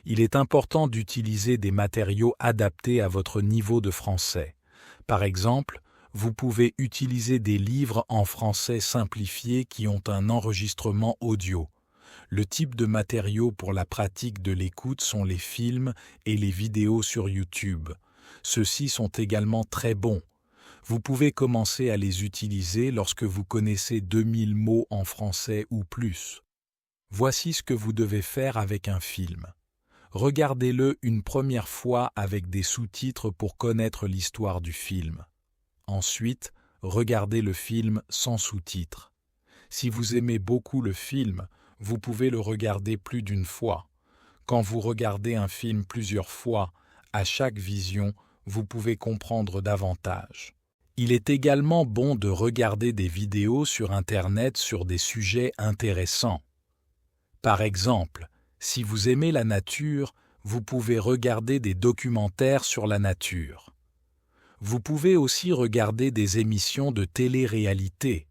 Il est important d'utiliser des matériaux adaptés à votre niveau de français. Par exemple, vous pouvez utiliser des livres en français simplifié qui ont un enregistrement audio. Le type de matériaux pour la pratique de l'écoute sont les films et les vidéos sur YouTube. Ceux-ci sont également très bons. Vous pouvez commencer à les utiliser lorsque vous connaissez 2000 mots en français ou plus. Voici ce que vous devez faire avec un film. Regardez-le une première fois avec des sous-titres pour connaître l'histoire du film. Ensuite, regardez le film sans sous-titres. Si vous aimez beaucoup le film, vous pouvez le regarder plus d'une fois. Quand vous regardez un film plusieurs fois, à chaque vision, vous pouvez comprendre davantage. Il est également bon de regarder des vidéos sur Internet sur des sujets intéressants. Par exemple, si vous aimez la nature, vous pouvez regarder des documentaires sur la nature. Vous pouvez aussi regarder des émissions de télé-réalité.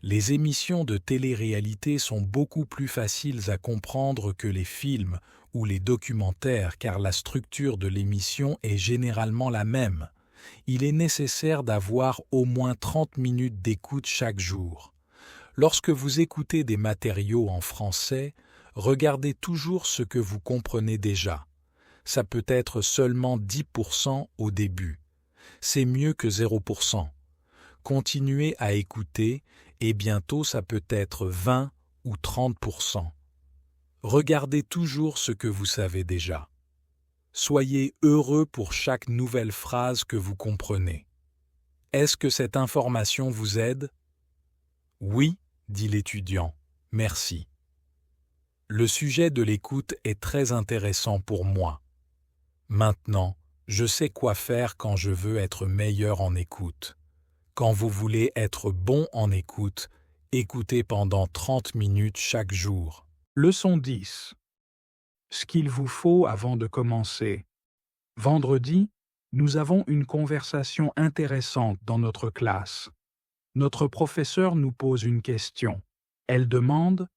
Les émissions de télé-réalité sont beaucoup plus faciles à comprendre que les films ou les documentaires car la structure de l'émission est généralement la même. Il est nécessaire d'avoir au moins 30 minutes d'écoute chaque jour. Lorsque vous écoutez des matériaux en français, regardez toujours ce que vous comprenez déjà. Ça peut être seulement 10% au début. C'est mieux que 0%. Continuez à écouter et bientôt ça peut être 20 ou 30%. Regardez toujours ce que vous savez déjà. Soyez heureux pour chaque nouvelle phrase que vous comprenez. Est-ce que cette information vous aide? Oui, dit l'étudiant. Merci. Le sujet de l'écoute est très intéressant pour moi. Maintenant, je sais quoi faire quand je veux être meilleur en écoute. Quand vous voulez être bon en écoute, écoutez pendant 30 minutes chaque jour. Leçon 10. Ce qu'il vous faut avant de commencer. Vendredi, nous avons une conversation intéressante dans notre classe. Notre professeur nous pose une question. Elle demande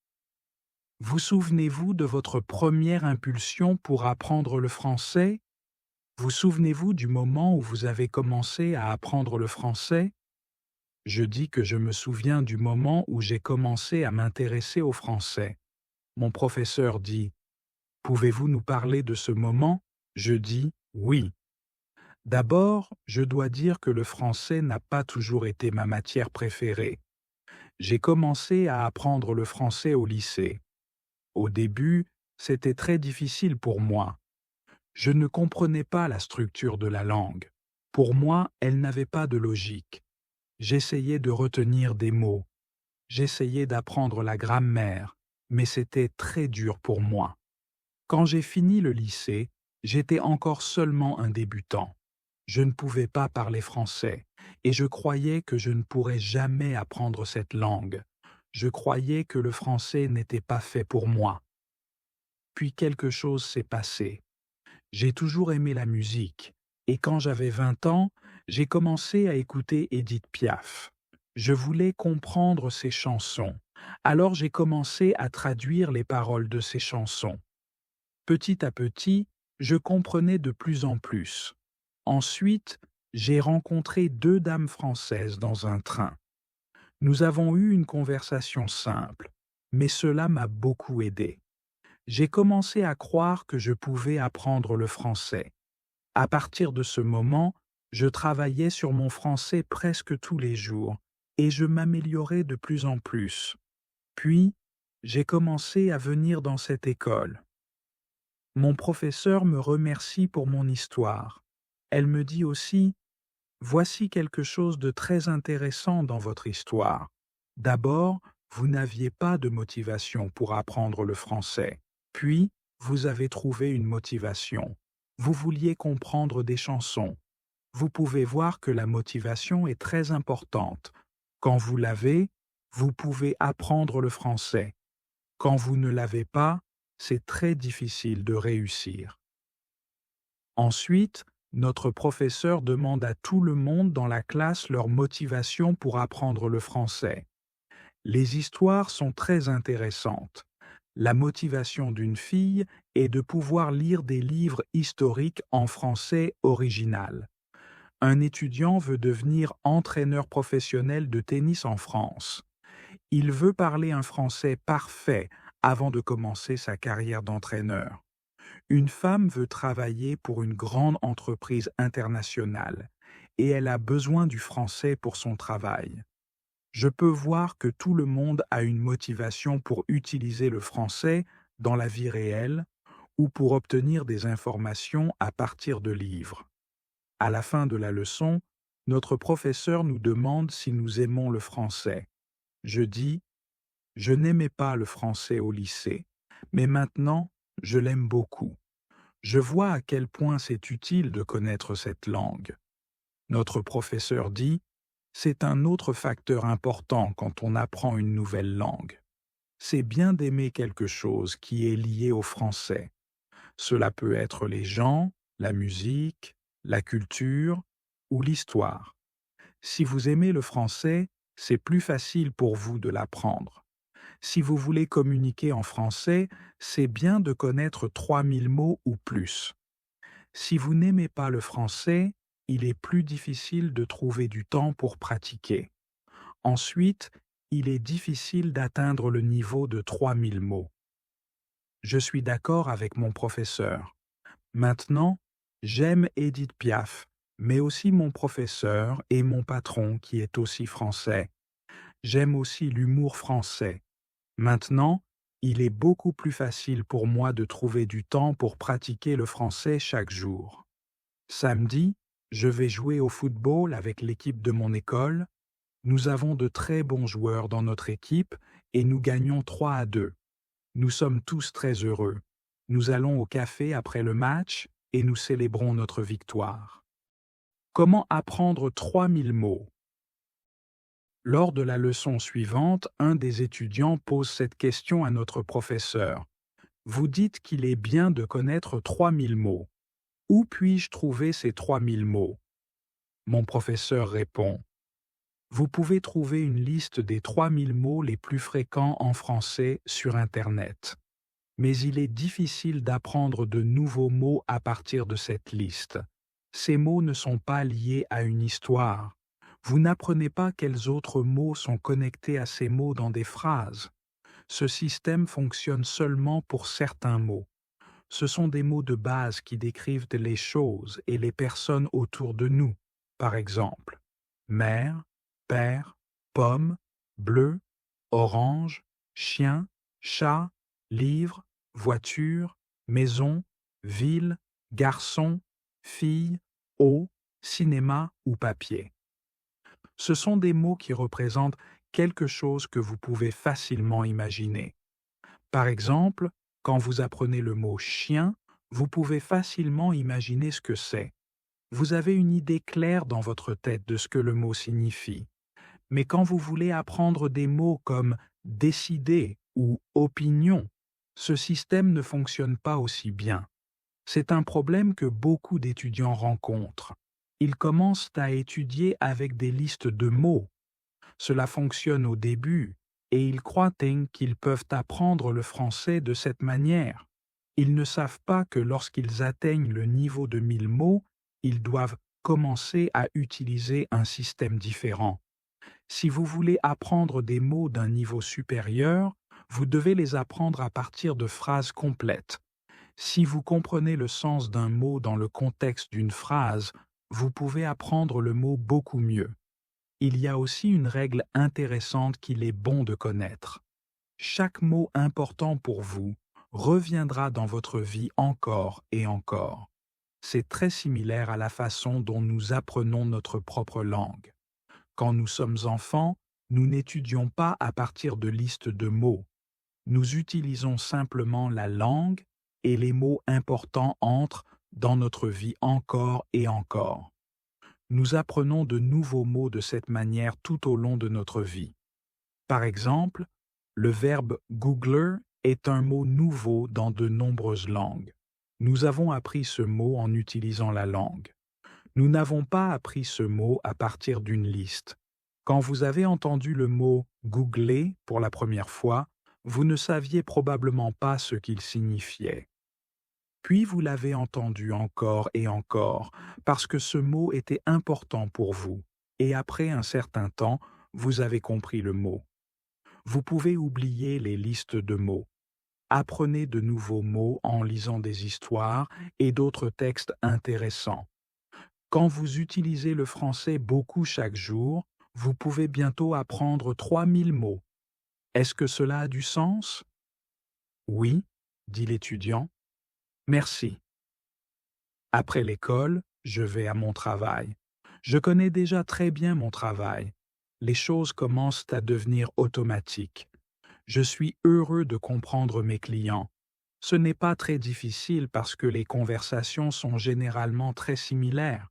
« Vous souvenez-vous de votre première impulsion pour apprendre le français ? Vous souvenez-vous du moment où vous avez commencé à apprendre le français? Je dis que je me souviens du moment où j'ai commencé à m'intéresser au français. Mon professeur dit: Pouvez-vous nous parler de ce moment? Je dis: Oui. D'abord, je dois dire que le français n'a pas toujours été ma matière préférée. J'ai commencé à apprendre le français au lycée. Au début, c'était très difficile pour moi. Je ne comprenais pas la structure de la langue. Pour moi, elle n'avait pas de logique. J'essayais de retenir des mots. J'essayais d'apprendre la grammaire, mais c'était très dur pour moi. Quand j'ai fini le lycée, j'étais encore seulement un débutant. Je ne pouvais pas parler français, et je croyais que je ne pourrais jamais apprendre cette langue. Je croyais que le français n'était pas fait pour moi. Puis quelque chose s'est passé. J'ai toujours aimé la musique, et quand j'avais 20 ans, j'ai commencé à écouter Édith Piaf. Je voulais comprendre ses chansons, alors j'ai commencé à traduire les paroles de ses chansons. Petit à petit, je comprenais de plus en plus. Ensuite, j'ai rencontré deux dames françaises dans un train. Nous avons eu une conversation simple, mais cela m'a beaucoup aidé. J'ai commencé à croire que je pouvais apprendre le français. À partir de ce moment, je travaillais sur mon français presque tous les jours et je m'améliorais de plus en plus. Puis, j'ai commencé à venir dans cette école. Mon professeur me remercie pour mon histoire. Elle me dit aussi: Voici quelque chose de très intéressant dans votre histoire. D'abord, vous n'aviez pas de motivation pour apprendre le français. Puis, vous avez trouvé une motivation. Vous vouliez comprendre des chansons. Vous pouvez voir que la motivation est très importante. Quand vous l'avez, vous pouvez apprendre le français. Quand vous ne l'avez pas, c'est très difficile de réussir. Ensuite, notre professeur demande à tout le monde dans la classe leur motivation pour apprendre le français. Les histoires sont très intéressantes. La motivation d'une fille est de pouvoir lire des livres historiques en français original. Un étudiant veut devenir entraîneur professionnel de tennis en France. Il veut parler un français parfait avant de commencer sa carrière d'entraîneur. Une femme veut travailler pour une grande entreprise internationale et elle a besoin du français pour son travail. Je peux voir que tout le monde a une motivation pour utiliser le français dans la vie réelle ou pour obtenir des informations à partir de livres. À la fin de la leçon, notre professeur nous demande si nous aimons le français. Je dis: Je n'aimais pas le français au lycée, mais maintenant, je l'aime beaucoup. Je vois à quel point c'est utile de connaître cette langue. Notre professeur dit: C'est un autre facteur important quand on apprend une nouvelle langue. C'est bien d'aimer quelque chose qui est lié au français. Cela peut être les gens, la musique, la culture ou l'histoire. Si vous aimez le français, c'est plus facile pour vous de l'apprendre. Si vous voulez communiquer en français, c'est bien de connaître 3000 mots ou plus. Si vous n'aimez pas le français, il est plus difficile de trouver du temps pour pratiquer. Ensuite, il est difficile d'atteindre le niveau de 3000 mots. Je suis d'accord avec mon professeur. Maintenant, j'aime Édith Piaf, mais aussi mon professeur et mon patron qui est aussi français. J'aime aussi l'humour français. Maintenant, il est beaucoup plus facile pour moi de trouver du temps pour pratiquer le français chaque jour. Samedi, je vais jouer au football avec l'équipe de mon école. Nous avons de très bons joueurs dans notre équipe et nous gagnons 3-2. Nous sommes tous très heureux. Nous allons au café après le match et nous célébrons notre victoire. Comment apprendre 3000 mots? Lors de la leçon suivante, un des étudiants pose cette question à notre professeur. Vous dites qu'il est bien de connaître 3000 mots. Où puis-je trouver ces 3000 mots? Mon professeur répond: Vous pouvez trouver une liste des 3000 mots les plus fréquents en français sur Internet. Mais il est difficile d'apprendre de nouveaux mots à partir de cette liste. Ces mots ne sont pas liés à une histoire. Vous n'apprenez pas quels autres mots sont connectés à ces mots dans des phrases. Ce système fonctionne seulement pour certains mots. Ce sont des mots de base qui décrivent les choses et les personnes autour de nous. Par exemple, mère, père, pomme, bleu, orange, chien, chat, livre, voiture, maison, ville, garçon, fille, eau, cinéma ou papier. Ce sont des mots qui représentent quelque chose que vous pouvez facilement imaginer. Par exemple, quand vous apprenez le mot chien, vous pouvez facilement imaginer ce que c'est. Vous avez une idée claire dans votre tête de ce que le mot signifie. Mais quand vous voulez apprendre des mots comme décider ou opinion, ce système ne fonctionne pas aussi bien. C'est un problème que beaucoup d'étudiants rencontrent. Ils commencent à étudier avec des listes de mots. Cela fonctionne au début, et ils croient qu'ils peuvent apprendre le français de cette manière. Ils ne savent pas que lorsqu'ils atteignent le niveau de 1000 mots, ils doivent commencer à utiliser un système différent. Si vous voulez apprendre des mots d'un niveau supérieur, vous devez les apprendre à partir de phrases complètes. Si vous comprenez le sens d'un mot dans le contexte d'une phrase, vous pouvez apprendre le mot beaucoup mieux. Il y a aussi une règle intéressante qu'il est bon de connaître. Chaque mot important pour vous reviendra dans votre vie encore et encore. C'est très similaire à la façon dont nous apprenons notre propre langue. Quand nous sommes enfants, nous n'étudions pas à partir de listes de mots. Nous utilisons simplement la langue et les mots importants entrent dans notre vie encore et encore. Nous apprenons de nouveaux mots de cette manière tout au long de notre vie. Par exemple, le verbe « googler » est un mot nouveau dans de nombreuses langues. Nous avons appris ce mot en utilisant la langue. Nous n'avons pas appris ce mot à partir d'une liste. Quand vous avez entendu le mot « googler » pour la première fois, vous ne saviez probablement pas ce qu'il signifiait. Puis vous l'avez entendu encore et encore, parce que ce mot était important pour vous, et après un certain temps, vous avez compris le mot. Vous pouvez oublier les listes de mots. Apprenez de nouveaux mots en lisant des histoires et d'autres textes intéressants. Quand vous utilisez le français beaucoup chaque jour, vous pouvez bientôt apprendre 3000 mots. Est-ce que cela a du sens? Oui, dit l'étudiant. Merci. Après l'école, je vais à mon travail. Je connais déjà très bien mon travail. Les choses commencent à devenir automatiques. Je suis heureux de comprendre mes clients. Ce n'est pas très difficile parce que les conversations sont généralement très similaires.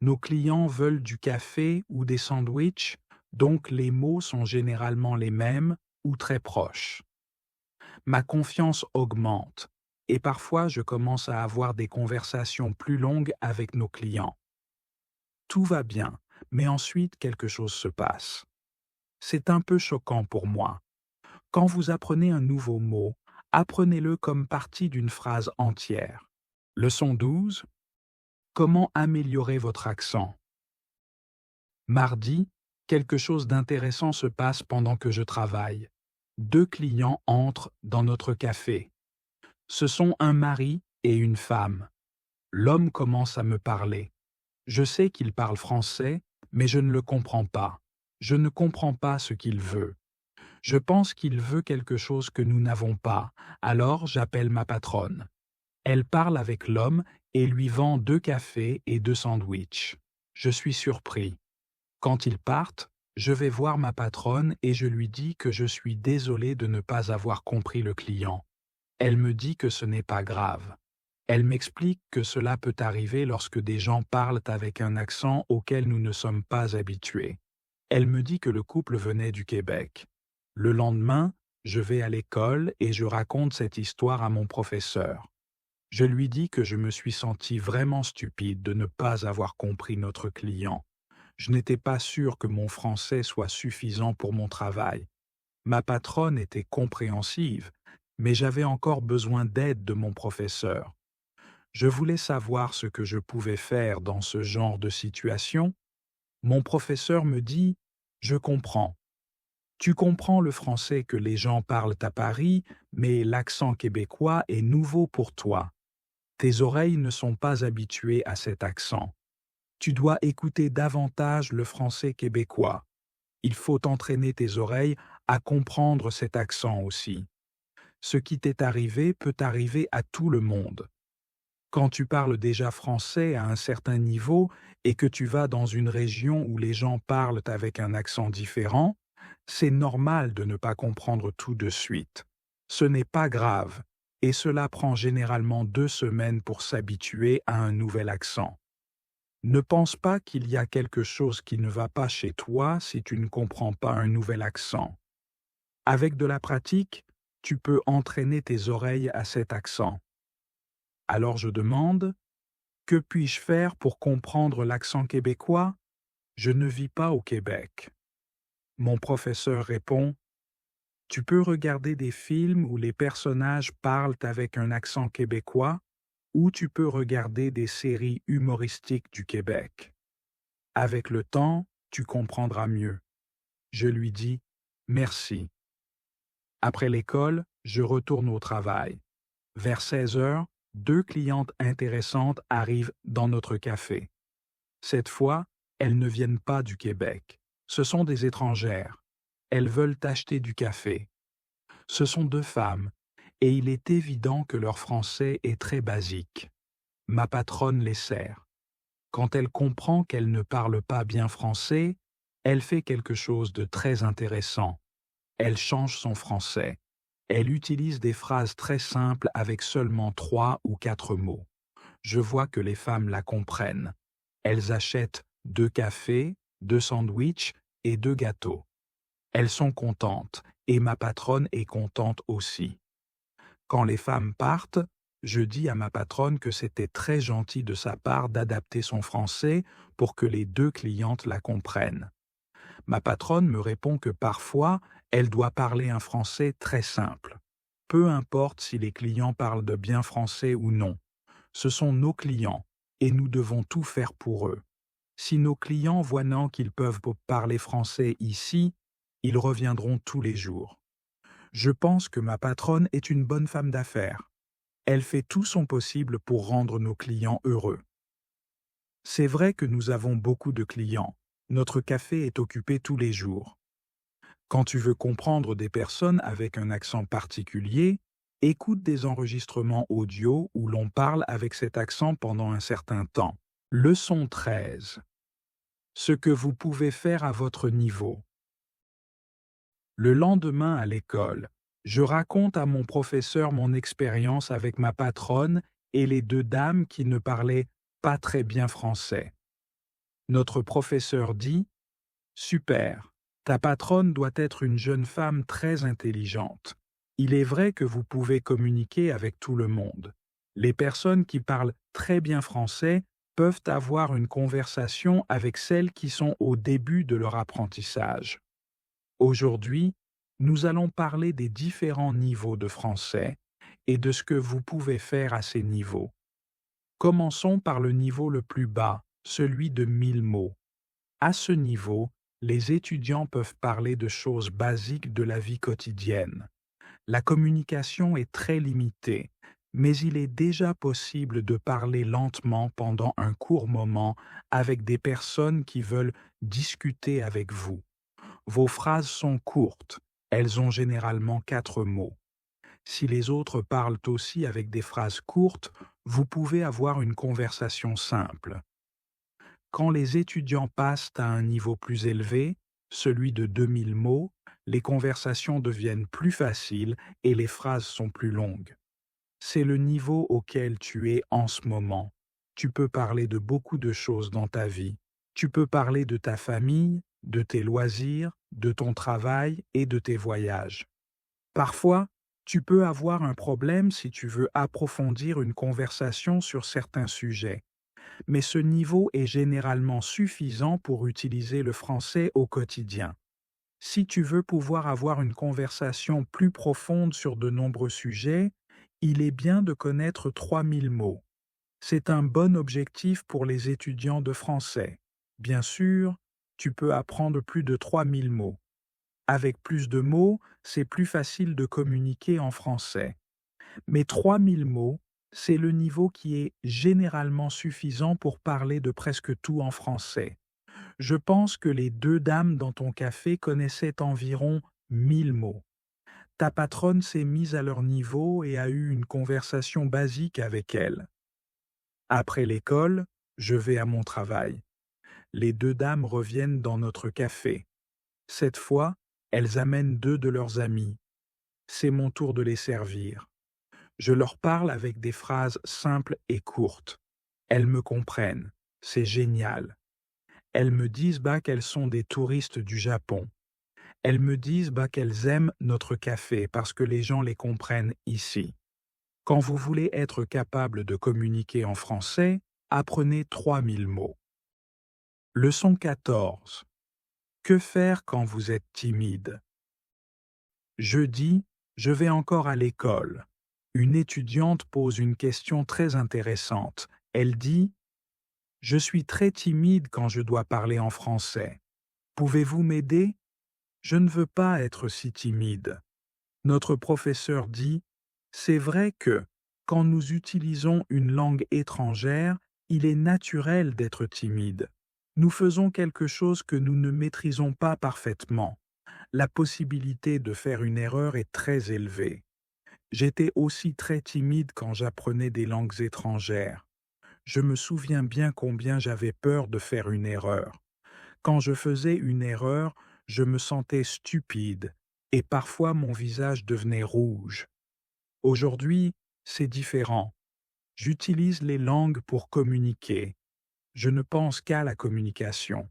Nos clients veulent du café ou des sandwichs, donc les mots sont généralement les mêmes ou très proches. Ma confiance augmente et parfois je commence à avoir des conversations plus longues avec nos clients. Tout va bien, mais ensuite quelque chose se passe. C'est un peu choquant pour moi. Quand vous apprenez un nouveau mot, apprenez-le comme partie d'une phrase entière. Leçon 12. Comment améliorer votre accent? Mardi, quelque chose d'intéressant se passe pendant que je travaille. 2 clients entrent dans notre café. Ce sont un mari et une femme. L'homme commence à me parler. Je sais qu'il parle français, mais je ne le comprends pas. Je ne comprends pas ce qu'il veut. Je pense qu'il veut quelque chose que nous n'avons pas, alors j'appelle ma patronne. Elle parle avec l'homme et lui vend 2 cafés et 2 sandwichs. Je suis surpris. Quand ils partent, je vais voir ma patronne et je lui dis que je suis désolé de ne pas avoir compris le client. Elle me dit que ce n'est pas grave. Elle m'explique que cela peut arriver lorsque des gens parlent avec un accent auquel nous ne sommes pas habitués. Elle me dit que le couple venait du Québec. Le lendemain, je vais à l'école et je raconte cette histoire à mon professeur. Je lui dis que je me suis senti vraiment stupide de ne pas avoir compris notre client. Je n'étais pas sûr que mon français soit suffisant pour mon travail. Ma patronne était compréhensive, mais j'avais encore besoin d'aide de mon professeur. Je voulais savoir ce que je pouvais faire dans ce genre de situation. Mon professeur me dit: «Je comprends. Tu comprends le français que les gens parlent à Paris, mais l'accent québécois est nouveau pour toi. Tes oreilles ne sont pas habituées à cet accent. Tu dois écouter davantage le français québécois. Il faut entraîner tes oreilles à comprendre cet accent aussi. Ce qui t'est arrivé peut arriver à tout le monde. Quand tu parles déjà français à un certain niveau et que tu vas dans une région où les gens parlent avec un accent différent, c'est normal de ne pas comprendre tout de suite. Ce n'est pas grave, et cela prend généralement 2 semaines pour s'habituer à un nouvel accent. Ne pense pas qu'il y a quelque chose qui ne va pas chez toi si tu ne comprends pas un nouvel accent. Avec de la pratique, tu peux entraîner tes oreilles à cet accent. Alors je demande: que puis-je faire pour comprendre l'accent québécois? Je ne vis pas au Québec. Mon professeur répond: tu peux regarder des films où les personnages parlent avec un accent québécois, ou tu peux regarder des séries humoristiques du Québec. Avec le temps, tu comprendras mieux. Je lui dis: merci. Après l'école, je retourne au travail. Vers 16 heures, 2 clientes intéressantes arrivent dans notre café. Cette fois, elles ne viennent pas du Québec. Ce sont des étrangères. Elles veulent acheter du café. Ce sont 2 femmes, et il est évident que leur français est très basique. Ma patronne les sert. Quand elle comprend qu'elles ne parlent pas bien français, elle fait quelque chose de très intéressant. Elle change son français. Elle utilise des phrases très simples avec seulement 3 ou 4 mots. Je vois que les femmes la comprennent. Elles achètent 2 cafés, 2 sandwichs et 2 gâteaux. Elles sont contentes, et ma patronne est contente aussi. Quand les femmes partent, je dis à ma patronne que c'était très gentil de sa part d'adapter son français pour que les 2 clientes la comprennent. Ma patronne me répond que parfois, elle doit parler un français très simple. Peu importe si les clients parlent de bien français ou non. Ce sont nos clients, et nous devons tout faire pour eux. Si nos clients voient qu'ils peuvent parler français ici, ils reviendront tous les jours. Je pense que ma patronne est une bonne femme d'affaires. Elle fait tout son possible pour rendre nos clients heureux. C'est vrai que nous avons beaucoup de clients. Notre café est occupé tous les jours. Quand tu veux comprendre des personnes avec un accent particulier, écoute des enregistrements audio où l'on parle avec cet accent pendant un certain temps. Leçon 13. Ce que vous pouvez faire à votre niveau. Le lendemain à l'école, je raconte à mon professeur mon expérience avec ma patronne et les 2 dames qui ne parlaient pas très bien français. Notre professeur dit: super, ta patronne doit être une jeune femme très intelligente. Il est vrai que vous pouvez communiquer avec tout le monde. Les personnes qui parlent très bien français peuvent avoir une conversation avec celles qui sont au début de leur apprentissage. Aujourd'hui, nous allons parler des différents niveaux de français et de ce que vous pouvez faire à ces niveaux. Commençons par le niveau le plus bas, celui de 1000 mots. À ce niveau, les étudiants peuvent parler de choses basiques de la vie quotidienne. La communication est très limitée, mais il est déjà possible de parler lentement pendant un court moment avec des personnes qui veulent discuter avec vous. Vos phrases sont courtes, elles ont généralement 4 mots. Si les autres parlent aussi avec des phrases courtes, vous pouvez avoir une conversation simple. Quand les étudiants passent à un niveau plus élevé, celui de 2000 mots, les conversations deviennent plus faciles et les phrases sont plus longues. C'est le niveau auquel tu es en ce moment. Tu peux parler de beaucoup de choses dans ta vie. Tu peux parler de ta famille, de tes loisirs, de ton travail et de tes voyages. Parfois, tu peux avoir un problème si tu veux approfondir une conversation sur certains sujets, mais ce niveau est généralement suffisant pour utiliser le français au quotidien. Si tu veux pouvoir avoir une conversation plus profonde sur de nombreux sujets, il est bien de connaître 3000 mots. C'est un bon objectif pour les étudiants de français. Bien sûr, tu peux apprendre plus de 3000 mots. Avec plus de mots, c'est plus facile de communiquer en français. Mais 3000 mots, c'est le niveau qui est généralement suffisant pour parler de presque tout en français. Je pense que les deux dames dans ton café connaissaient environ 1000 mots. Ta patronne s'est mise à leur niveau et a eu une conversation basique avec elles. Après l'école, je vais à mon travail. Les deux dames reviennent dans notre café. Cette fois, elles amènent deux de leurs amis. C'est mon tour de les servir. Je leur parle avec des phrases simples et courtes. Elles me comprennent. C'est génial. Elles me disent qu'elles sont des touristes du Japon. Elles me disent qu'elles aiment notre café parce que les gens les comprennent ici. Quand vous voulez être capable de communiquer en français, apprenez 3000 mots. Leçon 14. Que faire quand vous êtes timide? Jeudi, je vais encore à l'école. Une étudiante pose une question très intéressante. Elle dit: Je suis très timide quand je dois parler en français. Pouvez-vous m'aider? Je ne veux pas être si timide. Notre professeur dit: C'est vrai que, quand nous utilisons une langue étrangère, il est naturel d'être timide. Nous faisons quelque chose que nous ne maîtrisons pas parfaitement. La possibilité de faire une erreur est très élevée. J'étais aussi très timide quand j'apprenais des langues étrangères. Je me souviens bien combien j'avais peur de faire une erreur. Quand je faisais une erreur, je me sentais stupide et parfois mon visage devenait rouge. Aujourd'hui, c'est différent. J'utilise les langues pour communiquer. Je ne pense qu'à la communication.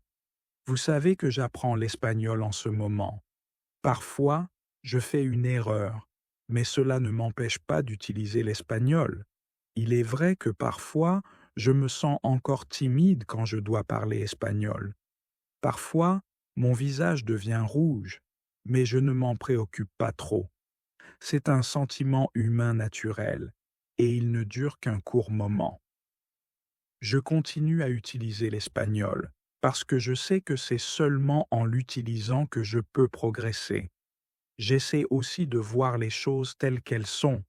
Vous savez que j'apprends l'espagnol en ce moment. Parfois, je fais une erreur, mais cela ne m'empêche pas d'utiliser l'espagnol. Il est vrai que parfois, je me sens encore timide quand je dois parler espagnol. Parfois, mon visage devient rouge, mais je ne m'en préoccupe pas trop. C'est un sentiment humain naturel, et il ne dure qu'un court moment. Je continue à utiliser l'espagnol, parce que je sais que c'est seulement en l'utilisant que je peux progresser. J'essaie aussi de voir les choses telles qu'elles sont.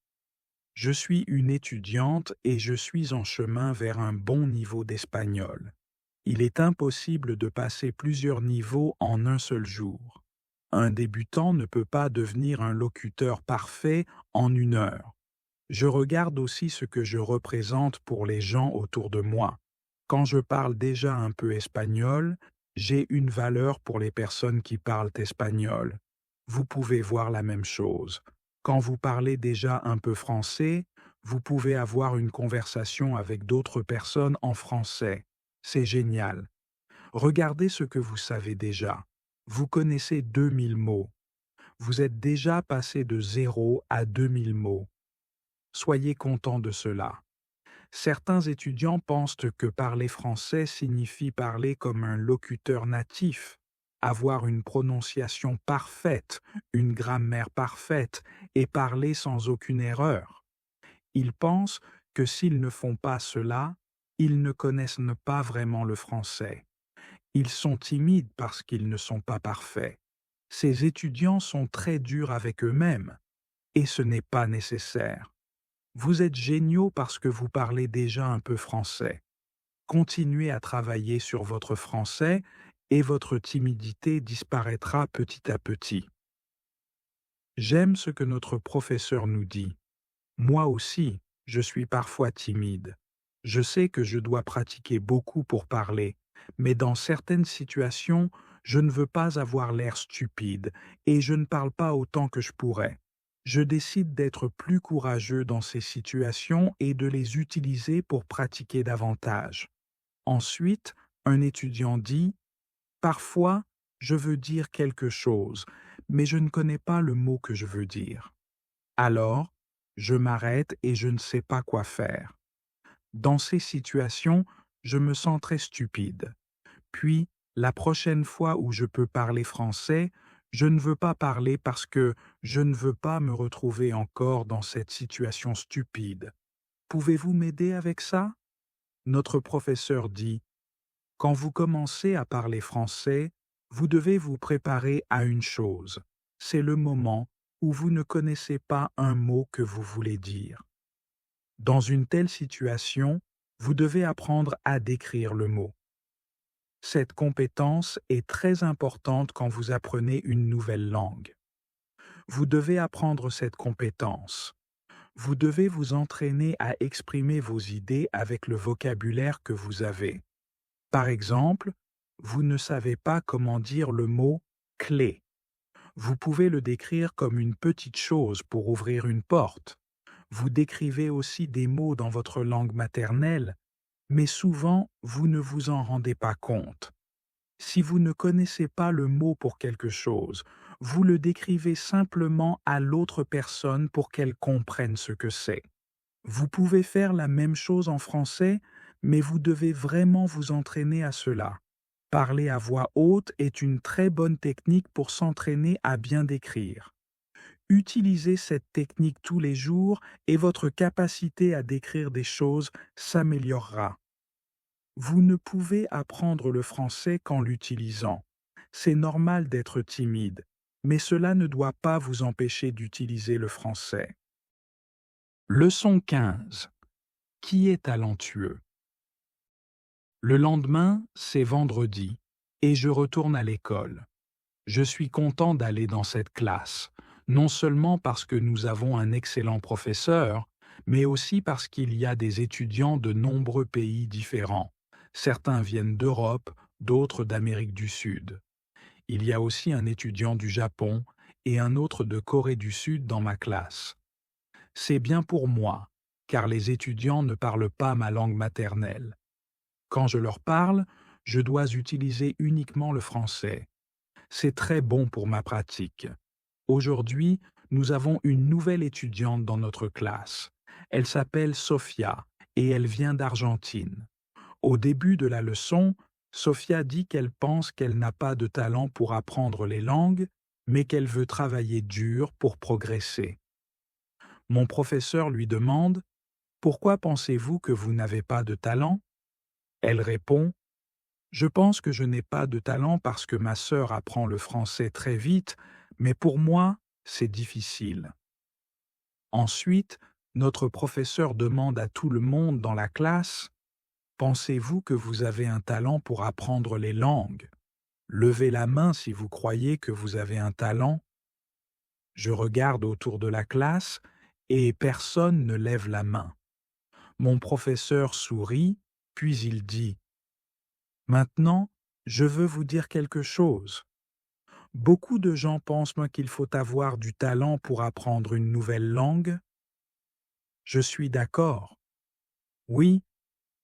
Je suis une étudiante et je suis en chemin vers un bon niveau d'espagnol. Il est impossible de passer plusieurs niveaux en un seul jour. Un débutant ne peut pas devenir un locuteur parfait en une heure. Je regarde aussi ce que je représente pour les gens autour de moi. Quand je parle déjà un peu espagnol, j'ai une valeur pour les personnes qui parlent espagnol. Vous pouvez voir la même chose. Quand vous parlez déjà un peu français, vous pouvez avoir une conversation avec d'autres personnes en français. C'est génial. Regardez ce que vous savez déjà. Vous connaissez 2000 mots. Vous êtes déjà passé de 0 à 2000 mots. Soyez content de cela. Certains étudiants pensent que parler français signifie parler comme un locuteur natif, avoir une prononciation parfaite, une grammaire parfaite et parler sans aucune erreur. Ils pensent que s'ils ne font pas cela, ils ne connaissent pas vraiment le français. Ils sont timides parce qu'ils ne sont pas parfaits. Ces étudiants sont très durs avec eux-mêmes, et ce n'est pas nécessaire. Vous êtes géniaux parce que vous parlez déjà un peu français. Continuez à travailler sur votre français et votre timidité disparaîtra petit à petit. J'aime ce que notre professeur nous dit. Moi aussi, je suis parfois timide. Je sais que je dois pratiquer beaucoup pour parler, mais dans certaines situations, je ne veux pas avoir l'air stupide et je ne parle pas autant que je pourrais. Je décide d'être plus courageux dans ces situations et de les utiliser pour pratiquer davantage. Ensuite, un étudiant dit: Parfois, je veux dire quelque chose, mais je ne connais pas le mot que je veux dire. Alors, je m'arrête et je ne sais pas quoi faire. Dans ces situations, je me sens très stupide. Puis, la prochaine fois où je peux parler français, Je ne veux pas parler parce que je ne veux pas me retrouver encore dans cette situation stupide. Pouvez-vous m'aider avec ça? Notre professeur dit, quand vous commencez à parler français, vous devez vous préparer à une chose. C'est le moment où vous ne connaissez pas un mot que vous voulez dire. Dans une telle situation, vous devez apprendre à décrire le mot. Cette compétence est très importante quand vous apprenez une nouvelle langue. Vous devez apprendre cette compétence. Vous devez vous entraîner à exprimer vos idées avec le vocabulaire que vous avez. Par exemple, vous ne savez pas comment dire le mot clé. Vous pouvez le décrire comme une petite chose pour ouvrir une porte. Vous décrivez aussi des mots dans votre langue maternelle, mais souvent vous ne vous en rendez pas compte. Si vous ne connaissez pas le mot pour quelque chose, vous le décrivez simplement à l'autre personne pour qu'elle comprenne ce que c'est. Vous pouvez faire la même chose en français, mais vous devez vraiment vous entraîner à cela. Parler à voix haute est une très bonne technique pour s'entraîner à bien décrire. Utilisez cette technique tous les jours et votre capacité à décrire des choses s'améliorera. Vous ne pouvez apprendre le français qu'en l'utilisant. C'est normal d'être timide, mais cela ne doit pas vous empêcher d'utiliser le français. Leçon 15. Qui est talentueux? Le lendemain, c'est vendredi, et je retourne à l'école. Je suis content d'aller dans cette classe, non seulement parce que nous avons un excellent professeur, mais aussi parce qu'il y a des étudiants de nombreux pays différents. Certains viennent d'Europe, d'autres d'Amérique du Sud. Il y a aussi un étudiant du Japon et un autre de Corée du Sud dans ma classe. C'est bien pour moi, car les étudiants ne parlent pas ma langue maternelle. Quand je leur parle, je dois utiliser uniquement le français. C'est très bon pour ma pratique. Aujourd'hui, nous avons une nouvelle étudiante dans notre classe. Elle s'appelle Sofia et elle vient d'Argentine. Au début de la leçon, Sofia dit qu'elle pense qu'elle n'a pas de talent pour apprendre les langues, mais qu'elle veut travailler dur pour progresser. Mon professeur lui demande « Pourquoi pensez-vous que vous n'avez pas de talent ?» Elle répond « Je pense que je n'ai pas de talent parce que ma sœur apprend le français très vite, mais pour moi, c'est difficile. » Ensuite, notre professeur demande à tout le monde dans la classe « Pensez-vous que vous avez un talent pour apprendre les langues? Levez la main si vous croyez que vous avez un talent. » Je regarde autour de la classe et personne ne lève la main. Mon professeur sourit, puis il dit « Maintenant, je veux vous dire quelque chose. Beaucoup de gens pensent qu'il faut avoir du talent pour apprendre une nouvelle langue. Je suis d'accord. Oui,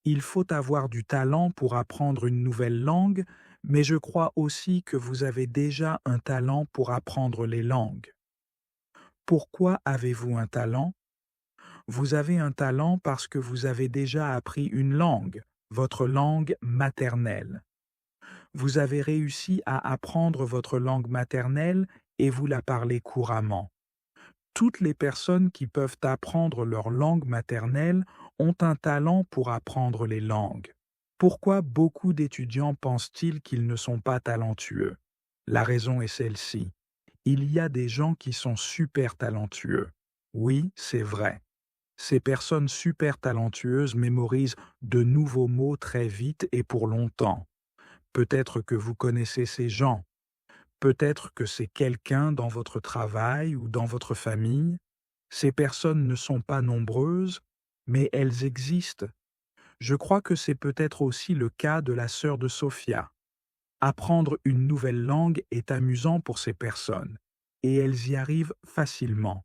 il faut avoir du talent pour apprendre une nouvelle langue, mais je crois aussi que vous avez déjà un talent pour apprendre les langues. Pourquoi avez-vous un talent? Vous avez un talent parce que vous avez déjà appris une langue, votre langue maternelle. Vous avez réussi à apprendre votre langue maternelle et vous la parlez couramment. Toutes les personnes qui peuvent apprendre leur langue maternelle ont un talent pour apprendre les langues. Pourquoi beaucoup d'étudiants pensent-ils qu'ils ne sont pas talentueux? La raison est celle-ci. Il y a des gens qui sont super talentueux. Oui, c'est vrai. Ces personnes super talentueuses mémorisent de nouveaux mots très vite et pour longtemps. Peut-être que vous connaissez ces gens. Peut-être que c'est quelqu'un dans votre travail ou dans votre famille. Ces personnes ne sont pas nombreuses, mais elles existent. Je crois que c'est peut-être aussi le cas de la sœur de Sofia. Apprendre une nouvelle langue est amusant pour ces personnes, et elles y arrivent facilement.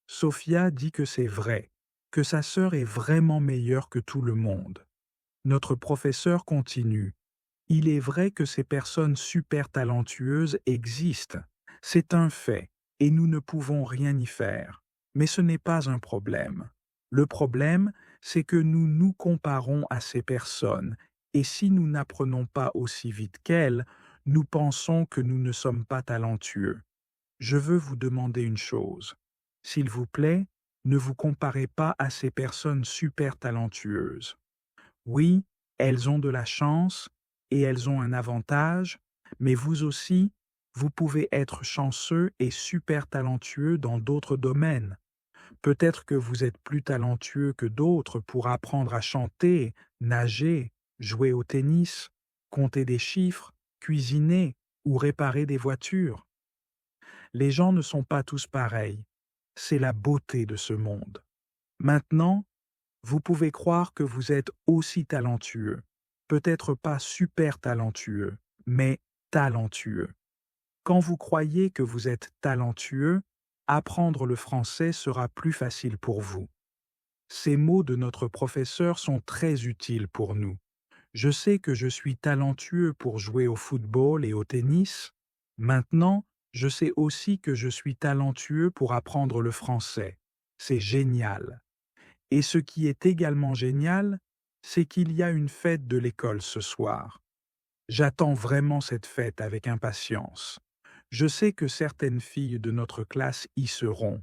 Sofia dit que c'est vrai, que sa sœur est vraiment meilleure que tout le monde. Notre professeur continue. Il est vrai que ces personnes super talentueuses existent. C'est un fait, et nous ne pouvons rien y faire. Mais ce n'est pas un problème. Le problème, c'est que nous nous comparons à ces personnes, et si nous n'apprenons pas aussi vite qu'elles, Nous pensons que nous ne sommes pas talentueux. Je veux vous demander une chose. S'il vous plaît, ne vous comparez pas à ces personnes super talentueuses. Oui, elles ont de la chance et elles ont un avantage, mais vous aussi, vous pouvez être chanceux et super talentueux dans d'autres domaines. Peut-être que vous êtes plus talentueux que d'autres pour apprendre à chanter, nager, jouer au tennis, compter des chiffres, cuisiner ou réparer des voitures. Les gens ne sont pas tous pareils. C'est la beauté de ce monde. Maintenant, vous pouvez croire que vous êtes aussi talentueux. Peut-être pas super talentueux, mais talentueux. Quand vous croyez que vous êtes talentueux, apprendre le français sera plus facile pour vous. Ces mots de notre professeur sont très utiles pour nous. Je sais que je suis talentueux pour jouer au football et au tennis. Maintenant, je sais aussi que je suis talentueux pour apprendre le français. C'est génial. Et ce qui est également génial, c'est qu'il y a une fête de l'école ce soir. J'attends vraiment cette fête avec impatience. Je sais que certaines filles de notre classe y seront.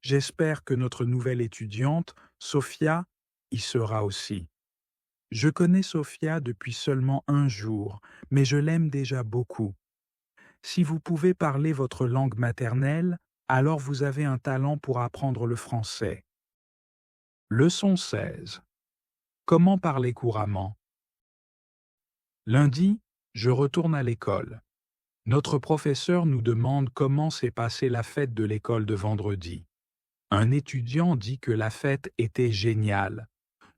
J'espère que notre nouvelle étudiante, Sophia, y sera aussi. Je connais Sophia depuis seulement un jour, mais je l'aime déjà beaucoup. Si vous pouvez parler votre langue maternelle, alors vous avez un talent pour apprendre le français. Leçon 16. Comment parler couramment? Lundi, je retourne à l'école. Notre professeur nous demande comment s'est passée la fête de l'école de vendredi. Un étudiant dit que la fête était géniale.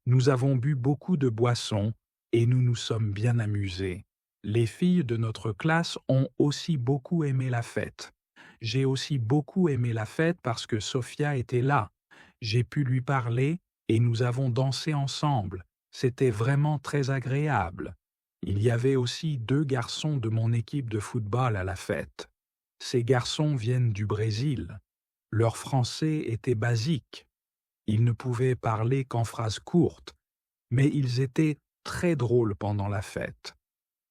Nous avons bu beaucoup de boissons et nous nous sommes bien amusés. Les filles de notre classe ont aussi beaucoup aimé la fête. J'ai aussi beaucoup aimé la fête parce que Sophia était là. J'ai pu lui parler et nous avons dansé ensemble. C'était vraiment très agréable. Il y avait aussi 2 garçons de mon équipe de football à la fête. Ces garçons viennent du Brésil. Leur français était basique. Ils ne pouvaient parler qu'en phrases courtes, mais ils étaient très drôles pendant la fête.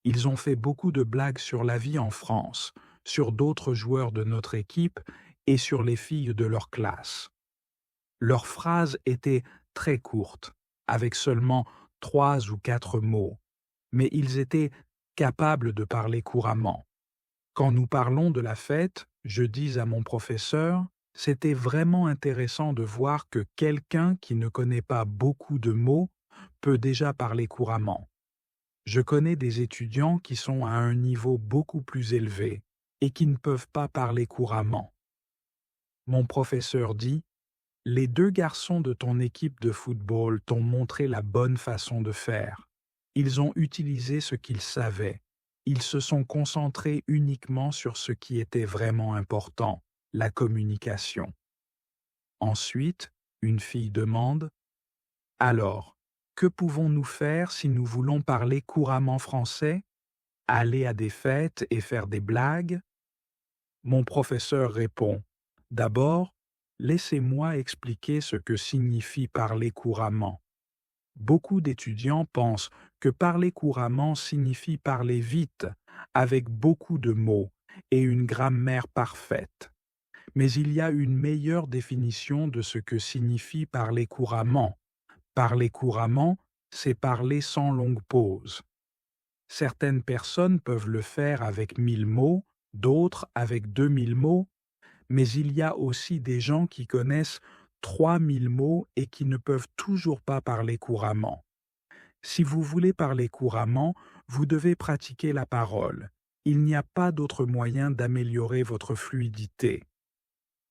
Ils ont fait beaucoup de blagues sur la vie en France, sur d'autres joueurs de notre équipe et sur les filles de leur classe. Leurs phrases étaient très courtes, avec seulement 3 ou 4 mots, mais ils étaient capables de parler couramment. Quand nous parlons de la fête, je dis à mon professeur, c'était vraiment intéressant de voir que quelqu'un qui ne connaît pas beaucoup de mots peut déjà parler couramment. Je connais des étudiants qui sont à un niveau beaucoup plus élevé et qui ne peuvent pas parler couramment. Mon professeur dit, les 2 garçons de ton équipe de football t'ont montré la bonne façon de faire. Ils ont utilisé ce qu'ils savaient. Ils se sont concentrés uniquement sur ce qui était vraiment important, la communication. Ensuite, une fille demande « Alors, que pouvons-nous faire si nous voulons parler couramment français? Aller à des fêtes et faire des blagues ?» Mon professeur répond « D'abord, laissez-moi expliquer ce que signifie parler couramment. Beaucoup d'étudiants pensent que parler couramment signifie parler vite, avec beaucoup de mots et une grammaire parfaite. Mais il y a une meilleure définition de ce que signifie parler couramment. Parler couramment, c'est parler sans longue pause. Certaines personnes peuvent le faire avec 1000 mots, d'autres avec 2000 mots, mais il y a aussi des gens qui connaissent 3000 mots et qui ne peuvent toujours pas parler couramment. Si vous voulez parler couramment, vous devez pratiquer la parole. Il n'y a pas d'autre moyen d'améliorer votre fluidité.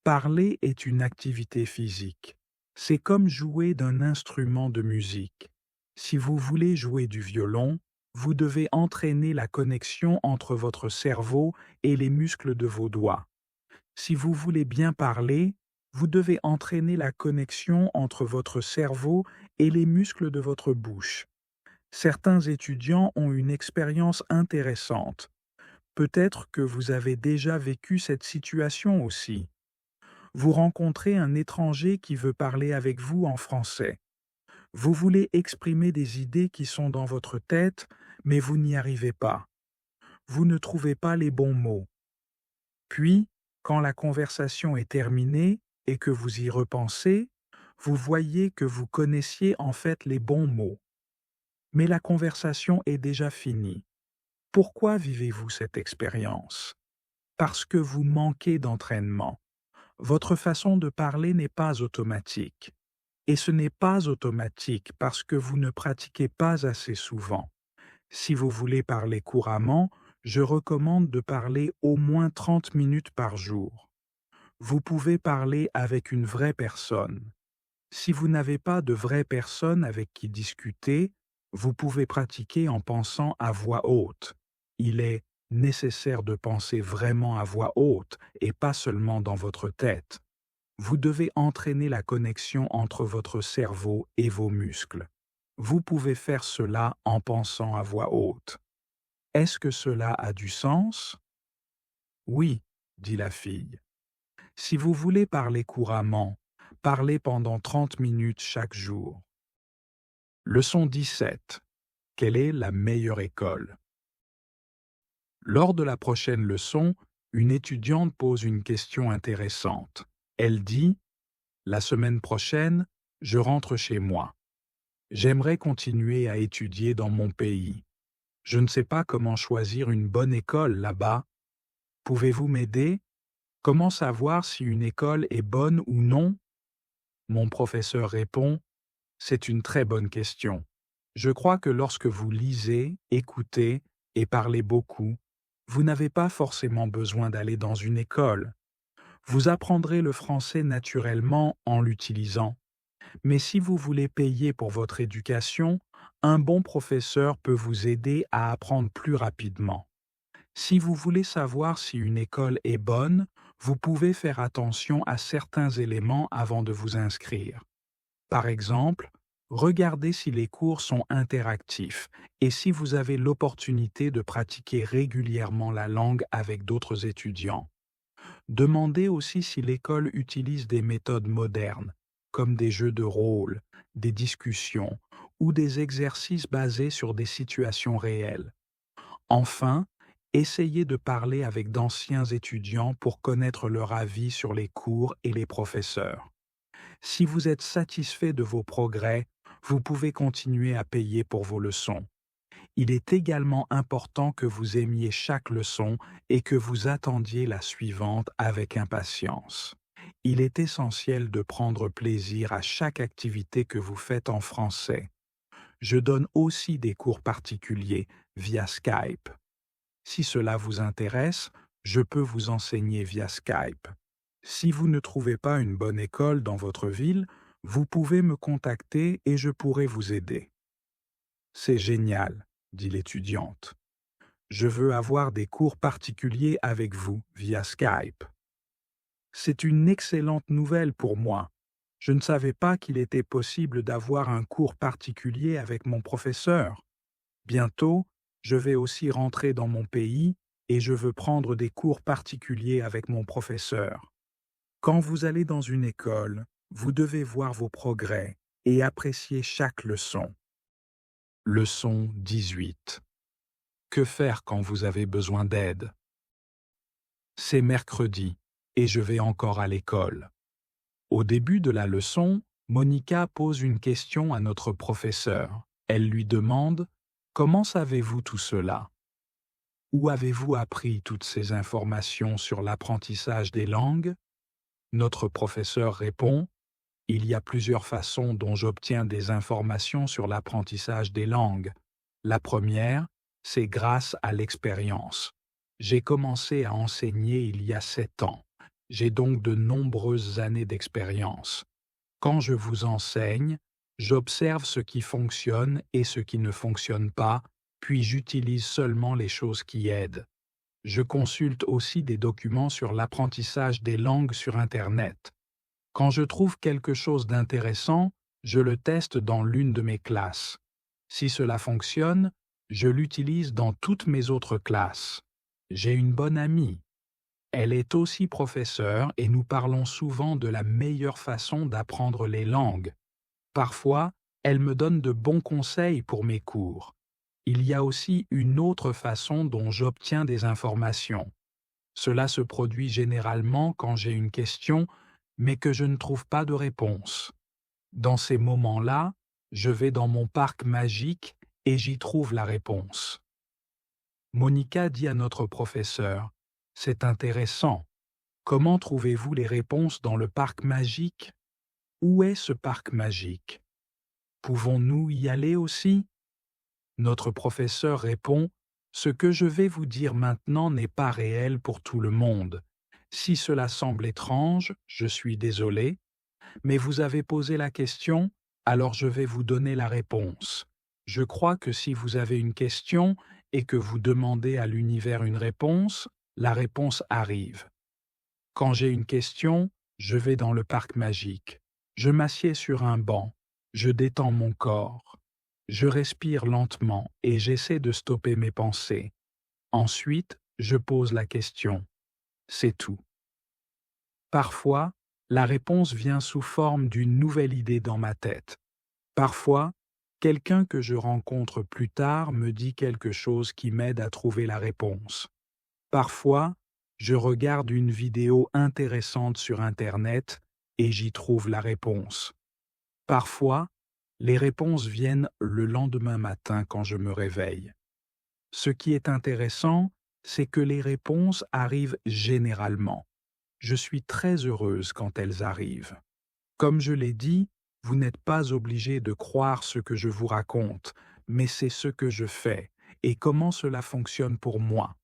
Parler est une activité physique. C'est comme jouer d'un instrument de musique. Si vous voulez jouer du violon, vous devez entraîner la connexion entre votre cerveau et les muscles de vos doigts. Si vous voulez bien parler, vous devez entraîner la connexion entre votre cerveau et les muscles de votre bouche. Certains étudiants ont une expérience intéressante. Peut-être que vous avez déjà vécu cette situation aussi. Vous rencontrez un étranger qui veut parler avec vous en français. Vous voulez exprimer des idées qui sont dans votre tête, mais vous n'y arrivez pas. vous ne trouvez pas les bons mots. Puis, quand la conversation est terminée et que vous y repensez, vous voyez que vous connaissiez en fait les bons mots. Mais la conversation est déjà finie. Pourquoi vivez-vous cette expérience? Parce que vous manquez d'entraînement. Votre façon de parler n'est pas automatique. Et ce n'est pas automatique parce que vous ne pratiquez pas assez souvent. Si vous voulez parler couramment, je recommande de parler au moins 30 minutes par jour. Vous pouvez parler avec une vraie personne. Si vous n'avez pas de vraie personne avec qui discuter, vous pouvez pratiquer en pensant à voix haute. Il est nécessaire de penser vraiment à voix haute et pas seulement dans votre tête. Vous devez entraîner la connexion entre votre cerveau et vos muscles. Vous pouvez faire cela en pensant à voix haute. Est-ce que cela a du sens? Oui, dit la fille. Si vous voulez parler couramment, parlez pendant 30 minutes chaque jour. Leçon 17. Quelle est la meilleure école? Lors de la prochaine leçon, une étudiante pose une question intéressante. Elle dit « La semaine prochaine, je rentre chez moi. J'aimerais continuer à étudier dans mon pays. Je ne sais pas comment choisir une bonne école là-bas. Pouvez-vous m'aider? Comment savoir si une école est bonne ou non? » Mon professeur répond « C'est une très bonne question. Je crois que lorsque vous lisez, écoutez et parlez beaucoup, vous n'avez pas forcément besoin d'aller dans une école. Vous apprendrez le français naturellement en l'utilisant. Mais si vous voulez payer pour votre éducation, un bon professeur peut vous aider à apprendre plus rapidement. Si vous voulez savoir si une école est bonne, vous pouvez faire attention à certains éléments avant de vous inscrire. Par exemple, regardez si les cours sont interactifs et si vous avez l'opportunité de pratiquer régulièrement la langue avec d'autres étudiants. Demandez aussi si l'école utilise des méthodes modernes, comme des jeux de rôle, des discussions ou des exercices basés sur des situations réelles. Enfin, essayez de parler avec d'anciens étudiants pour connaître leur avis sur les cours et les professeurs. Si vous êtes satisfait de vos progrès, vous pouvez continuer à payer pour vos leçons. Il est également important que vous aimiez chaque leçon et que vous attendiez la suivante avec impatience. Il est essentiel de prendre plaisir à chaque activité que vous faites en français. Je donne aussi des cours particuliers via Skype. Si cela vous intéresse, je peux vous enseigner via Skype. Si vous ne trouvez pas une bonne école dans votre ville, vous pouvez me contacter et je pourrai vous aider. C'est génial, dit l'étudiante. Je veux avoir des cours particuliers avec vous via Skype. C'est une excellente nouvelle pour moi. Je ne savais pas qu'il était possible d'avoir un cours particulier avec mon professeur. Bientôt, je vais aussi rentrer dans mon pays et je veux prendre des cours particuliers avec mon professeur. Quand vous allez dans une école, vous devez voir vos progrès et apprécier chaque leçon. Leçon 18. Que faire quand vous avez besoin d'aide? C'est mercredi et je vais encore à l'école. Au début de la leçon, Monica pose une question à notre professeur. Elle lui demande « Comment savez-vous tout cela? Où avez-vous appris toutes ces informations sur l'apprentissage des langues ?» Notre professeur répond « Il y a plusieurs façons dont j'obtiens des informations sur l'apprentissage des langues. La première, c'est grâce à l'expérience. J'ai commencé à enseigner il y a 7 ans. J'ai donc de nombreuses années d'expérience. Quand je vous enseigne, j'observe ce qui fonctionne et ce qui ne fonctionne pas, puis j'utilise seulement les choses qui aident. Je consulte aussi des documents sur l'apprentissage des langues sur Internet. Quand je trouve quelque chose d'intéressant, je le teste dans l'une de mes classes. Si cela fonctionne, je l'utilise dans toutes mes autres classes. J'ai une bonne amie. Elle est aussi professeure et nous parlons souvent de la meilleure façon d'apprendre les langues. Parfois, elle me donne de bons conseils pour mes cours. Il y a aussi une autre façon dont j'obtiens des informations. Cela se produit généralement quand j'ai une question, mais que je ne trouve pas de réponse. Dans ces moments-là, je vais dans mon parc magique et j'y trouve la réponse. Monica dit à notre professeur, c'est intéressant. Comment trouvez-vous les réponses dans le parc magique? Où est ce parc magique? Pouvons-nous y aller aussi? Notre professeur répond, ce que je vais vous dire maintenant n'est pas réel pour tout le monde. Si cela semble étrange, je suis désolé, mais vous avez posé la question, alors je vais vous donner la réponse. Je crois que si vous avez une question et que vous demandez à l'univers une réponse, la réponse arrive. Quand j'ai une question, je vais dans le parc magique. Je m'assieds sur un banc. Je détends mon corps. Je respire lentement et j'essaie de stopper mes pensées. Ensuite, je pose la question. C'est tout. Parfois, la réponse vient sous forme d'une nouvelle idée dans ma tête. Parfois, quelqu'un que je rencontre plus tard me dit quelque chose qui m'aide à trouver la réponse. Parfois, je regarde une vidéo intéressante sur Internet et j'y trouve la réponse. Parfois, les réponses viennent le lendemain matin quand je me réveille. Ce qui est intéressant, c'est que les réponses arrivent généralement. Je suis très heureuse quand elles arrivent. Comme je l'ai dit, vous n'êtes pas obligé de croire ce que je vous raconte, mais c'est ce que je fais et comment cela fonctionne pour moi.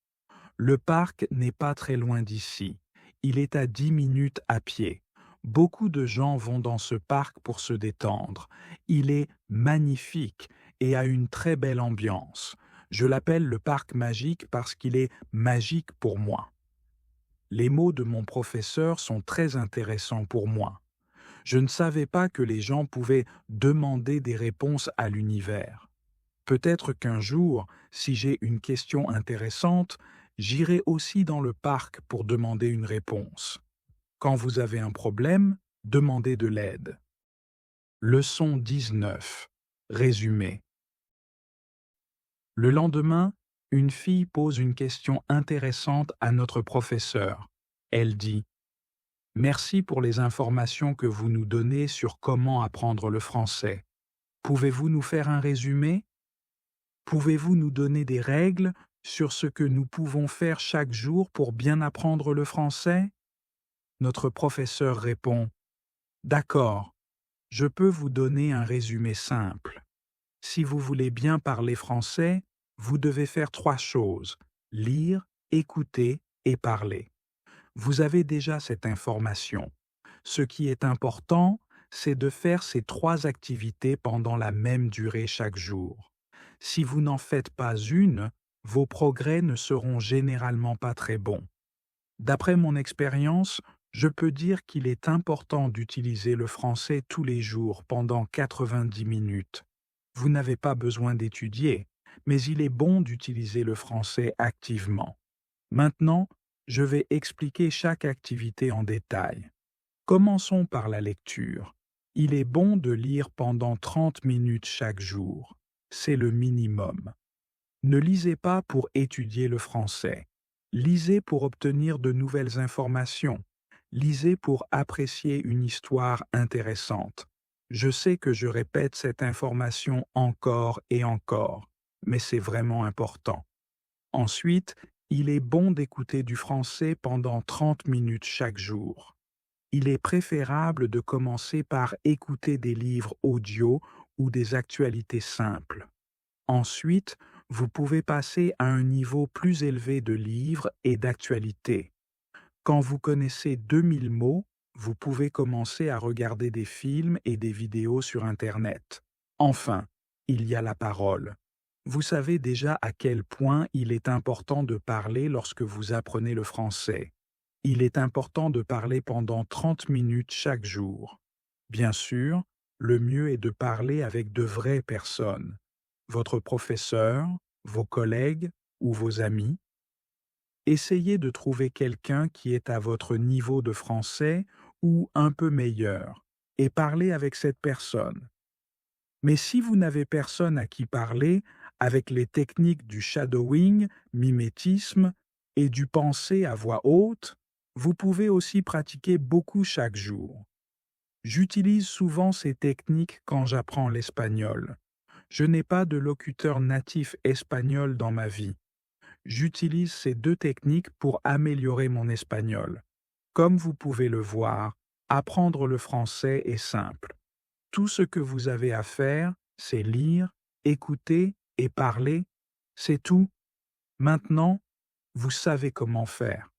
Le parc n'est pas très loin d'ici. Il est à 10 minutes à pied. Beaucoup de gens vont dans ce parc pour se détendre. Il est magnifique et a une très belle ambiance. Je l'appelle le parc magique parce qu'il est magique pour moi. Les mots de mon professeur sont très intéressants pour moi. Je ne savais pas que les gens pouvaient demander des réponses à l'univers. Peut-être qu'un jour, si j'ai une question intéressante, j'irai aussi dans le parc pour demander une réponse. Quand vous avez un problème, demandez de l'aide. Leçon 19. Résumé. Le lendemain, une fille pose une question intéressante à notre professeur. Elle dit « Merci pour les informations que vous nous donnez sur comment apprendre le français. Pouvez-vous nous faire un résumé? Pouvez-vous nous donner des règles sur ce que nous pouvons faire chaque jour pour bien apprendre le français? » Notre professeur répond « D'accord, je peux vous donner un résumé simple. Si vous voulez bien parler français, vous devez faire 3 choses, lire, écouter et parler. Vous avez déjà cette information. Ce qui est important, c'est de faire ces 3 activités pendant la même durée chaque jour. Si vous n'en faites pas une, vos progrès ne seront généralement pas très bons. D'après mon expérience, je peux dire qu'il est important d'utiliser le français tous les jours pendant 90 minutes. Vous n'avez pas besoin d'étudier, mais il est bon d'utiliser le français activement. Maintenant, je vais expliquer chaque activité en détail. Commençons par la lecture. Il est bon de lire pendant 30 minutes chaque jour. C'est le minimum. Ne lisez pas pour étudier le français. Lisez pour obtenir de nouvelles informations. Lisez pour apprécier une histoire intéressante. Je sais que je répète cette information encore et encore, mais c'est vraiment important. Ensuite, il est bon d'écouter du français pendant 30 minutes chaque jour. Il est préférable de commencer par écouter des livres audio ou des actualités simples. Ensuite, vous pouvez passer à un niveau plus élevé de livres et d'actualités. Quand vous connaissez 2000 mots, vous pouvez commencer à regarder des films et des vidéos sur Internet. Enfin, il y a la parole. Vous savez déjà à quel point il est important de parler lorsque vous apprenez le français. Il est important de parler pendant 30 minutes chaque jour. Bien sûr, le mieux est de parler avec de vraies personnes. Votre professeur, vos collègues ou vos amis. Essayez de trouver quelqu'un qui est à votre niveau de français ou un peu meilleur et parlez avec cette personne. Mais si vous n'avez personne à qui parler, avec les techniques du shadowing, mimétisme et du penser à voix haute, vous pouvez aussi pratiquer beaucoup chaque jour. J'utilise souvent ces techniques quand j'apprends l'espagnol. Je n'ai pas de locuteur natif espagnol dans ma vie. J'utilise ces deux techniques pour améliorer mon espagnol. Comme vous pouvez le voir, apprendre le français est simple. Tout ce que vous avez à faire, c'est lire, écouter et parler. C'est tout. Maintenant, vous savez comment faire.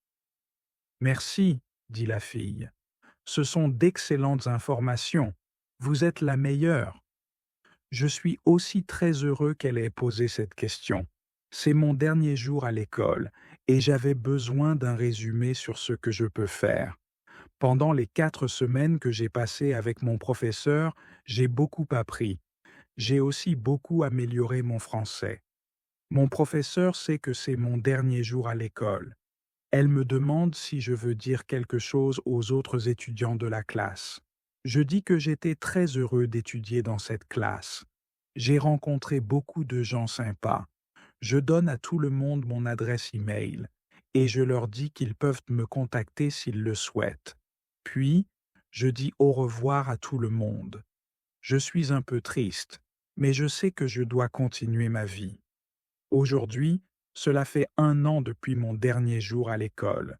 Merci, dit la fille. Ce sont d'excellentes informations. Vous êtes la meilleure. Je suis aussi très heureux qu'elle ait posé cette question. C'est mon dernier jour à l'école et j'avais besoin d'un résumé sur ce que je peux faire. Pendant les 4 semaines que j'ai passées avec mon professeur, j'ai beaucoup appris. J'ai aussi beaucoup amélioré mon français. Mon professeur sait que c'est mon dernier jour à l'école. Elle me demande si je veux dire quelque chose aux autres étudiants de la classe. Je dis que j'étais très heureux d'étudier dans cette classe. J'ai rencontré beaucoup de gens sympas. Je donne à tout le monde mon adresse e-mail et je leur dis qu'ils peuvent me contacter s'ils le souhaitent. Puis, je dis au revoir à tout le monde. Je suis un peu triste, mais je sais que je dois continuer ma vie. Aujourd'hui, cela fait 1 an depuis mon dernier jour à l'école.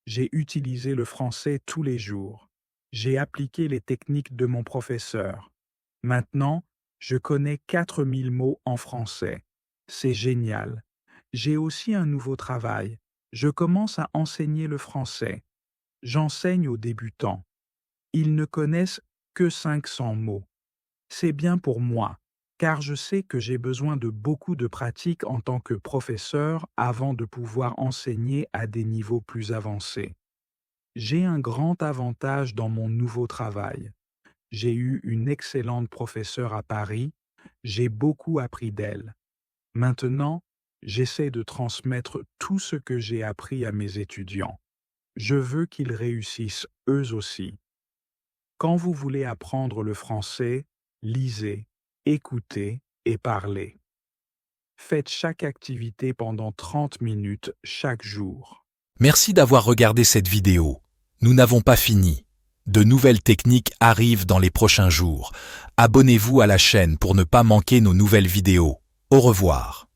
J'ai utilisé le français tous les jours. J'ai appliqué les techniques de mon professeur. Maintenant, je connais 4000 mots en français. C'est génial. J'ai aussi un nouveau travail. Je commence à enseigner le français. J'enseigne aux débutants. Ils ne connaissent que 500 mots. C'est bien pour moi, car je sais que j'ai besoin de beaucoup de pratique en tant que professeur avant de pouvoir enseigner à des niveaux plus avancés. J'ai un grand avantage dans mon nouveau travail. J'ai eu une excellente professeure à Paris, j'ai beaucoup appris d'elle. Maintenant, j'essaie de transmettre tout ce que j'ai appris à mes étudiants. Je veux qu'ils réussissent eux aussi. Quand vous voulez apprendre le français, lisez, écoutez et parlez. Faites chaque activité pendant 30 minutes chaque jour. Merci d'avoir regardé cette vidéo. Nous n'avons pas fini. De nouvelles techniques arrivent dans les prochains jours. Abonnez-vous à la chaîne pour ne pas manquer nos nouvelles vidéos. Au revoir.